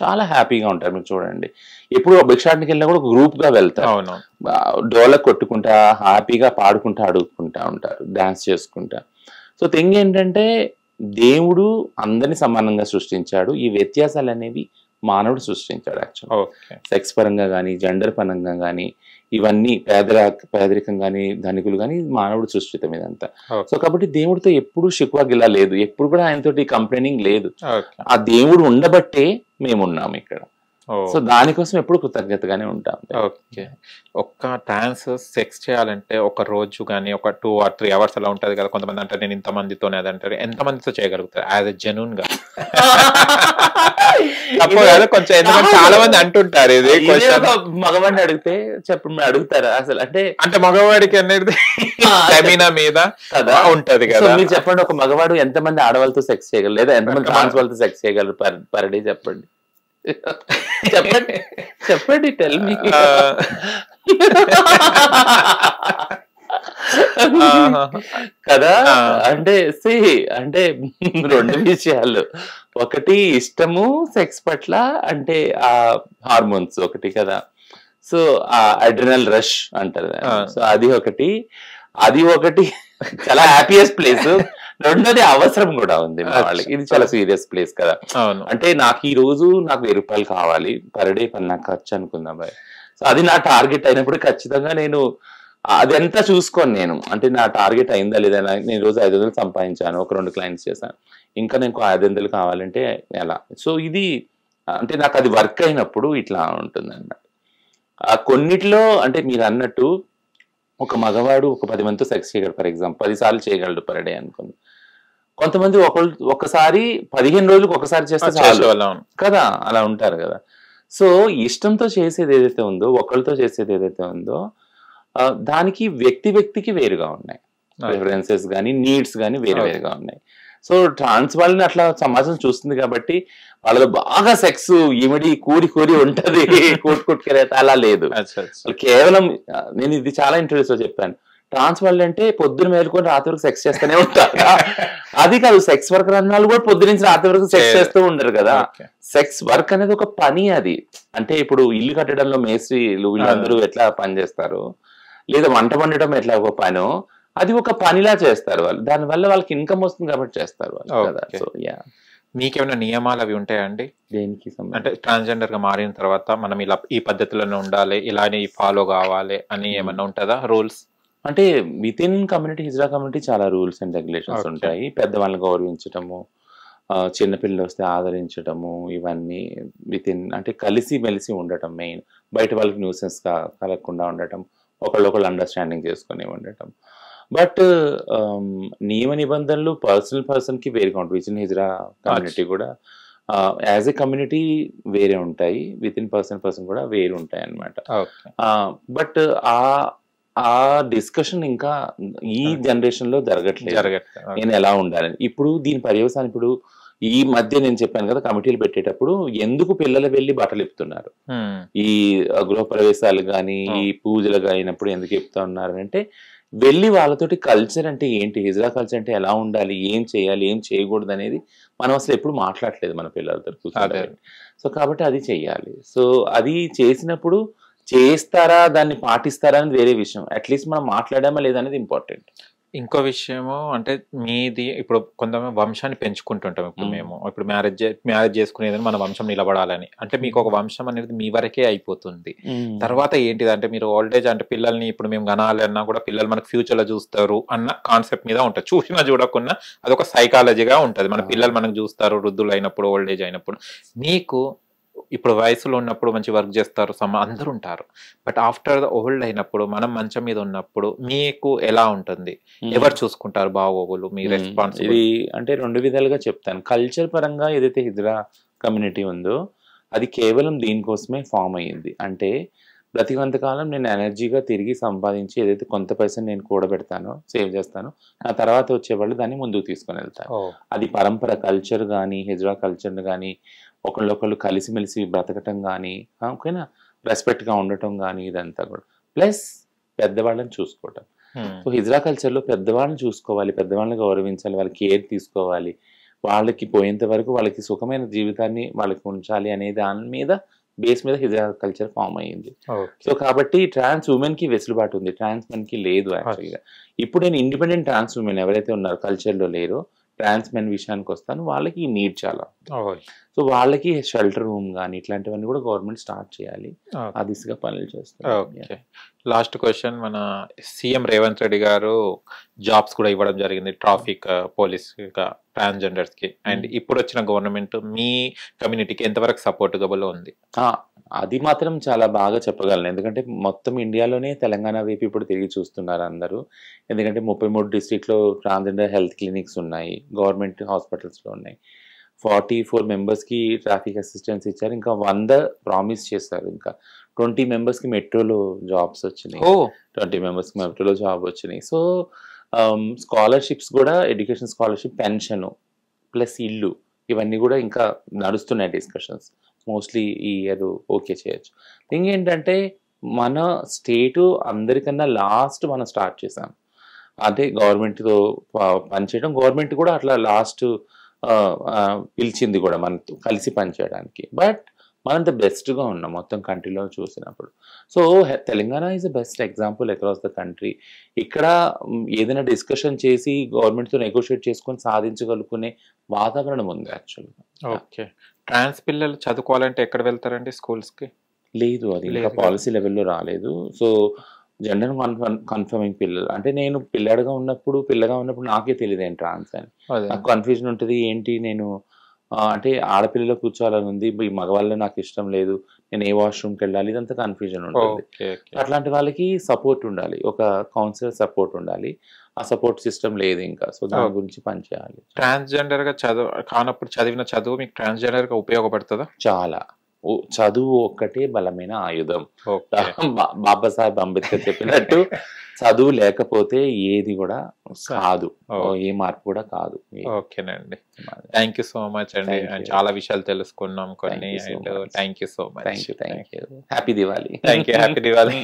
చాలా హ్యాపీగా ఉంటారు. మీరు చూడండి ఎప్పుడు భిక్షాటనకి వెళ్ళినా కూడా గ్రూప్ గా వెళ్తారు, డోలకు కొట్టుకుంటా హ్యాపీగా పాడుకుంటా అడుగుకుంటా ఉంటారు, డాన్స్ చేసుకుంటా. సో థింగ్ ఏంటంటే దేవుడు అందరినీ సమానంగా సృష్టించాడు, ఈ వ్యత్యాసాలు అనేవి మానవుడు సృష్టించాడు యాక్చువల్. సెక్స్ పరంగా కానీ జెండర్ పరంగా కానీ ఇవన్నీ పేదరికం కానీ ధనికులు కానీ మానవుడు సృష్టితం ఇదంతా. సో కాబట్టి దేవుడితో ఎప్పుడు షిక్వా గిలా లేదు, ఎప్పుడు కూడా ఆయనతోటి కంప్లైనింగ్ లేదు. ఆ దేవుడు ఉండబట్టే మేమున్నాము ఇక్కడ. సో దానికోసం ఎప్పుడు కృతజ్ఞతగానే ఉంటాం. ఓకే. ఒక్క ట్రాన్స్ సెక్స్ చేయాలంటే ఒక రోజు కానీ ఒక 2 or 3 hours అలా ఉంటది కదా. కొంతమంది అంటారు నేను ఇంత మందితోనే అది అంటారు. ఎంత మందితో చేయగలుగుతారు యాజ్ ఎ జెన్యూన్ గా? తప్పు కదా కొంచెం, ఎందుకంటే చాలా మంది అంటుంటారు ఇది క్వశ్చన్. మగవాడిని అడిగితే చెప్పండి అడుగుతారా అసలు? అంటే మగవాడికి అనేది స్టామినా మీద కదా ఉంటది కదా. మీరు చెప్పండి, ఒక మగవాడు ఎంతమంది ఆడవాళ్ళతో సెక్స్ చేయగలరు, లేదా ఎంతమంది ట్రాన్స్ వాళ్ళతో సెక్స్ చేయగలరు పర్ డే? చెప్పండి చెప్పండి చెప్పండి, టెల్ మీ కదా. అంటే అంటే 2 విషయాలు. ఒకటి ఇష్టము సెక్స్ పట్ల, అంటే ఆ హార్మోన్స్ ఒకటి కదా. సో ఆ అడ్రినల్ రష్ అంటారు. సో అది ఒకటి చాలా హ్యాపీయెస్ట్ ప్లేస్. రెండోది అవసరం కూడా ఉంది మా వాళ్ళకి. ఇది చాలా సీరియస్ ప్లేస్ కదా. అంటే నాకు ఈ రోజు నాకు 1000 రూపాయలు కావాలి పర్ డే, నాకు ఖర్చు అనుకుందాం బాయ్. సో అది నా టార్గెట్ అయినప్పుడు ఖచ్చితంగా నేను అదంతా చూసుకోను నేను. అంటే నా టార్గెట్ అయిందా లేదా, నేను రోజు 500 సంపాదించాను, ఒక 2 క్లయింట్స్ చేశాను, ఇంకా నాకు 500 కావాలంటే ఎలా? సో ఇది అంటే నాకు అది వర్క్ అయినప్పుడు ఇట్లా ఉంటుంది అన్నమాట. కొన్నిట్లో అంటే మీరు అన్నట్టు ఒక మగవాడు ఒక 10 మందితో సెక్స్ చేయగలడు, ఫర్ ఎగ్జాంపుల్ 10 సార్లు చేయగలడు పర్ డే అనుకోండి. కొంతమంది ఒకసారి 15 రోజులకు ఒకసారి చేస్తే చాలు కదా, అలా ఉంటారు కదా. సో ఇష్టంతో చేసేది ఏదైతే ఉందో, ఒకళ్ళతో చేసేది ఏదైతే ఉందో, దానికి వ్యక్తికి వేరుగా ఉన్నాయి. ప్రిఫరెన్సెస్ కానీ నీడ్స్ కానీ వేరుగా ఉన్నాయి. సో ట్రాన్స్ వాళ్ళని అట్లా సమాజం చూస్తుంది కాబట్టి వాళ్ళలో బాగా సెక్స్ ఇమిడి కూరి ఉంటది, కొట్టుకెళ్ళేది అలా లేదు. కేవలం నేను ఇది చాలా ఇంటర్వ్యూస్ లో చెప్పాను, ట్రాన్స్ వాళ్ళు అంటే పొద్దున మేలుకొని రాత్రి వరకు సెక్స్ చేస్తూనే ఉంటారు. అది కాదు, సెక్స్ వర్కర్ అన్న వాళ్ళు కూడా పొద్దు నుంచి రాత్రి వరకు సెక్స్ చేస్తూ ఉండరు కదా. సెక్స్ వర్క్ అనేది ఒక పని. అది అంటే ఇప్పుడు ఇల్లు కట్టడంలో మేస్త్రీలు వీళ్ళందరూ ఎట్లా పని చేస్తారు, లేదా వంట వండటం ఎట్లా ఒక పనో, అది ఒక పనిలా చేస్తారు వాళ్ళు. దానివల్ల వాళ్ళకి ఇన్కమ్ వస్తుంది కాబట్టి చేస్తారు వాళ్ళు కదా. So yeah. మీకేమైనా నియమాలు అవి ఉంటాయండి దేనికి? అంటే ట్రాన్స్జెండర్ గా మారిన తర్వాత మనం ఇలా ఈ పద్ధతిలోనే ఉండాలి, ఇలానే ఫాలో కావాలి అని ఏమన్నా ఉంటుందా రూల్స్? అంటే with in community, hijra community చాలా రూల్స్ అండ్ రెగ్యులేషన్స్ ఉంటాయి. పెద్దవాళ్ళని గౌరవించటము, చిన్నపిల్లలు వస్తే ఆదరించటము, ఇవన్నీ విత్ ఇన్ అంటే కలిసి మెలిసి ఉండటం మెయిన్. బయట వాళ్ళకి న్యూసెన్స్ కలగకుండా ఉండటం, ఒకళ్ళొకళ్ళు అండర్స్టాండింగ్ చేసుకుని ఉండటం. బట్ నియమ నిబంధనలు పర్సన్ కి వేరుగా ఉంటాయి. విత్ ఇన్ హిజ్రా కమ్యూనిటీ కూడా యాజ్ ఎ కమ్యూనిటీ వేరే ఉంటాయి, విత్ ఇన్ పర్సన్ కూడా వేరు ఉంటాయి అన్నమాట. బట్ ఆ డిస్కషన్ ఇంకా ఈ జనరేషన్ లో జరగట్లేదు, నేను ఎలా ఉండాలని. ఇప్పుడు దీని పర్యవసానం, ఇప్పుడు ఈ మధ్య నేను చెప్పాను కదా, కమిటీలు పెట్టేటప్పుడు ఎందుకు పిల్లలు వెళ్ళి బట్టలు ఇప్పుతున్నారు, ఈ గృహప్రవేశాలు కానీ ఈ పూజలు అయినప్పుడు ఎందుకు ఇప్పుతా ఉన్నారు అంటే, వెళ్ళి వాళ్ళతోటి కల్చర్ అంటే ఏంటి, హిజ్రా కల్చర్ అంటే ఎలా ఉండాలి, ఏం చేయాలి, ఏం చేయకూడదు అనేది మనం అసలు ఎప్పుడు మాట్లాడలేదు మన పిల్లలతో కూర్చొని. సో కాబట్టి అది చెయ్యాలి. సో అది చేసినప్పుడు చేస్తారా, దాన్ని పాటిస్తారా అనేది వేరే విషయం. అట్లీస్ట్ మనం మాట్లాడామా లేదా అనేది ఇంపార్టెంట్. ఇంకో విషయము అంటే మీది ఇప్పుడు కొంతమంది వంశాన్ని పెంచుకుంటుంటాం. ఇప్పుడు మేము ఇప్పుడు మ్యారేజ్ చేసుకునేది మన వంశం నిలబడాలని, అంటే మీకు ఒక వంశం అనేది మీ వరకే అయిపోతుంది. తర్వాత ఏంటిది అంటే మీరు ఓల్డ్ ఏజ్ అంటే పిల్లల్ని ఇప్పుడు మేము కనాలి అన్నా కూడా పిల్లలు మనకు ఫ్యూచర్ లో చూస్తారు అన్న కాన్సెప్ట్ మీద ఉంటుంది. చూసినా చూడకుండా అదొక సైకాలజీగా ఉంటుంది. మన పిల్లలు మనకు చూస్తారు వృద్ధులు అయినప్పుడు, ఓల్డ్ ఏజ్ అయినప్పుడు. మీకు ఇప్పుడు వయసులో ఉన్నప్పుడు మంచి వర్క్ చేస్తారు, అందరూ ఉంటారు. బట్ ఆఫ్టర్ ద ఓల్డ్ అయినప్పుడు మనం మంచం మీద ఉన్నప్పుడు మీకు ఎలా ఉంటుంది, ఎవరు చూసుకుంటారు బాగోగులు, మీ రెస్పాన్సిబిలిటీ? ఇది అంటే 2 విధాలుగా చెప్తాను. కల్చర్ పరంగా ఏదైతే హిజ్రా కమ్యూనిటీ ఉందో అది కేవలం దీనికోసమే ఫామ్ అయ్యింది. అంటే బ్రతికంతకాలం నేను ఎనర్జీగా తిరిగి సంపాదించి ఏదైతే కొంత పైసలు నేను కూడబెడతానో, సేవ్ చేస్తానో, నా తర్వాత వచ్చేవాళ్ళు దాన్ని ముందుకు తీసుకొని వెళ్తాను. అది పరంపర కల్చర్ కానీ, హిజ్రా కల్చర్ కానీ, ఒకళ్ళొకళ్ళు కలిసిమెలిసి బ్రతకటం కానీ, ఓకేనా, రెస్పెక్ట్గా ఉండటం కానీ, ఇదంతా కూడా. ప్లస్ పెద్దవాళ్ళని చూసుకోవటం. సో హిజ్రా కల్చర్లో పెద్దవాళ్ళని చూసుకోవాలి, పెద్దవాళ్ళని గౌరవించాలి, వాళ్ళకి కేర్ తీసుకోవాలి, వాళ్ళకి పోయేంత వరకు వాళ్ళకి సుఖమైన జీవితాన్ని వాళ్ళకి ఉంచాలి అనే దాని మీద బేస్ మీద హిజ్రా కల్చర్ ఫామ్ అయ్యింది. సో కాబట్టి ట్రాన్స్ ఉమెన్ కి వెసులుబాటు ఉంది, ట్రాన్స్ మెన్ కి లేదు యాక్చువల్గా. ఇప్పుడు నేను ఇండిపెండెంట్ ట్రాన్స్ ఉమెన్ ఎవరైతే ఉన్నారో కల్చర్లో లేరో, ట్రాన్స్ మెన్ విషయానికి వస్తాను, వాళ్ళకి ఈ నీడ్ చాలా. సో వాళ్ళకి షెల్టర్ రూమ్ కానీ ఇట్లాంటివన్నీ కూడా గవర్నమెంట్ స్టార్ట్ చేయాలి, ఆ దిశగా పనులు చేస్తారు. లాస్ట్ క్వశ్చన్, మన సీఎం రేవంత్ రెడ్డి గారు జాబ్స్ కూడా ఇవ్వడం జరిగింది ట్రాఫిక్ పోలీస్ గా. ట్రాన్స్జెండర్స్ కి అండ్ ఇప్పుడు వచ్చిన గవర్నమెంట్ మీ కమ్యూనిటీకి ఎంతవరకు సపోర్టబుల్ ఉంది? అది మాత్రం చాలా బాగా చెప్పగలను. ఎందుకంటే మొత్తం ఇండియాలోనే తెలంగాణ వైపు ఇప్పుడు తిరిగి చూస్తున్నారు అందరూ. ఎందుకంటే 33 డిస్ట్రిక్ట్లో ట్రాన్స్జెండర్ హెల్త్ క్లినిక్స్ ఉన్నాయి, గవర్నమెంట్ హాస్పిటల్స్లో ఉన్నాయి. 44 మెంబర్స్కి ట్రాఫిక్ అసిస్టెన్స్ ఇచ్చారు. ఇంకా 100 ప్రామిస్ చేశారు. ఇంకా 20 మెంబర్స్కి మెట్రోలో జాబ్స్ వచ్చినాయి. 20 మెంబర్స్కి మెట్రోలో జాబ్ వచ్చినాయి. సో స్కాలర్షిప్స్ కూడా, ఎడ్యుకేషన్ స్కాలర్షిప్, పెన్షన్ ప్లస్ ఇల్లు, ఇవన్నీ కూడా ఇంకా నడుస్తున్నాయి డిస్కషన్స్. మోస్ట్లీ ఈ ఇయర్ ఓకే చేయొచ్చు. థింగ్ ఏంటంటే మన స్టేటు అందరికన్నా లాస్ట్ మనం స్టార్ట్ చేసాం. అంటే గవర్నమెంట్తో పనిచేయడం, గవర్నమెంట్ కూడా అట్లా లాస్ట్ పిలిచింది కూడా మనతో కలిసి పనిచేయడానికి. బట్ మనం ద బెస్ట్గా ఉన్నాం మొత్తం కంట్రీలో చూసినప్పుడు. So Telangana is the best example across the country. ఇక్కడ ఏదైనా డిస్కషన్ చేసి గవర్నమెంట్తో నెగోషియేట్ చేసుకొని సాధించగలుగునే వాతావరణం ఉంది యాక్చువల్గా. ఓకే. ట్రాన్స్ పిల్లలు చదువుకోవాలంటే ఎక్కడ వెళ్తారండి? స్కూల్స్కి? లేదు, అది ఇంకా పాలసీ లెవెల్లో రాలేదు. సో జెండర్ కన్ఫర్మింగ్ పిల్లలు అంటే నేను పిల్లగా ఉన్నప్పుడు నాకే తెలియదు ఏంటి ట్రాన్స్ అని. నాకు కన్ఫ్యూజన్ ఉంటుంది, ఏంటి నేను అంటే ఆడపిల్లలు కూర్చోవాలని ఉంది, ఈ మగవాళ్ళు నాకు ఇష్టం లేదు, నేను ఏ వాష్రూమ్కి వెళ్ళాలి, ఇదంతా కన్ఫ్యూజన్ ఉంటుంది. అట్లాంటి వాళ్ళకి సపోర్ట్ ఉండాలి, ఒక కౌన్సిలర్ సపోర్ట్ ఉండాలి. ఆ సపోర్ట్ సిస్టమ్ లేదు ఇంకా. సో దాని గురించి పనిచేయాలి. ట్రాన్స్జెండర్ గా కానప్పుడు చదివిన చదువు మీకు ట్రాన్స్జెండర్ గా ఉపయోగపడుతుందా? చాలా. చదువు ఒక్కటే బలమైన ఆయుధం. బాబాసాహెబ్ అంబేద్కర్ చెప్పినట్టు చదువు లేకపోతే ఏది కూడా కాదు, ఏ మార్పు కూడా కాదు. ఓకేనండి, థ్యాంక్ యూ సో మచ్ అండి. చాలా విషయాలు తెలుసుకున్నాం కొన్ని. Thank you so much. Happy Diwali. Thank you. Happy Diwali.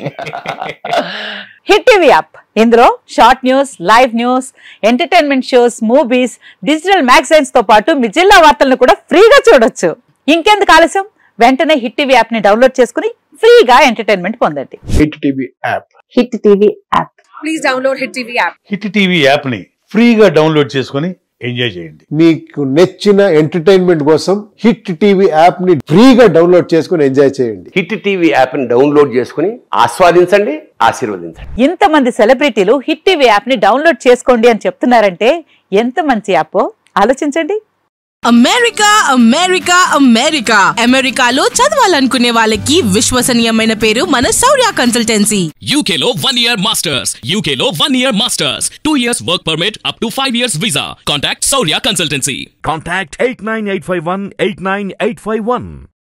Hit TV app, ఇందులో short news, live news, entertainment shows, movies, digital magazines తో పాటు మీ జిల్లా వార్తలను కూడా ఫ్రీగా చూడొచ్చు. ఇంకెందుకు ఆలస్యం, వెంటనే హిట్ టీవీ యాప్ ని డౌన్లోడ్ చేసుకుని ఫ్రీగా ఎంటర్టైన్మెంట్ పొందండి. Hit TV app. Hit TV app. Please download hit TV app. Hit TV app ని ఫ్రీగా డౌన్లోడ్ చేసుకుని ఎంజాయ్ చేయండి. మీకు నచ్చిన ఎంటర్టైన్మెంట్ కోసం హిట్ టీవీ యాప్ ని ఫ్రీగా డౌన్లోడ్ చేసుకుని ఎంజాయ్ చేయండి. హిట్ టీవీ యాప్ ని డౌన్లోడ్ చేసుకుని ఆస్వాదించండి, ఆశీర్వదించండి. ఇంతమంది సెలబ్రిటీలు హిట్ టీవీ యాప్ ని డౌన్లోడ్ చేసుకోండి అని చెప్తున్నారంటే ఎంత మంచి యాప్ ఆలోచించండి. అమెరికా అమెరికా అమెరికా అమెరికాలో చదవాలనుకునే వాళ్ళకి విశ్వసనీయమైన పేరు మన శౌర్య కన్సల్టెన్సీ. UK లో 1 year masters, UK లో 1 year masters, 2 years work permit up to 5 years visa. Contact Shaurya Consultancy. Contact 89851 89851.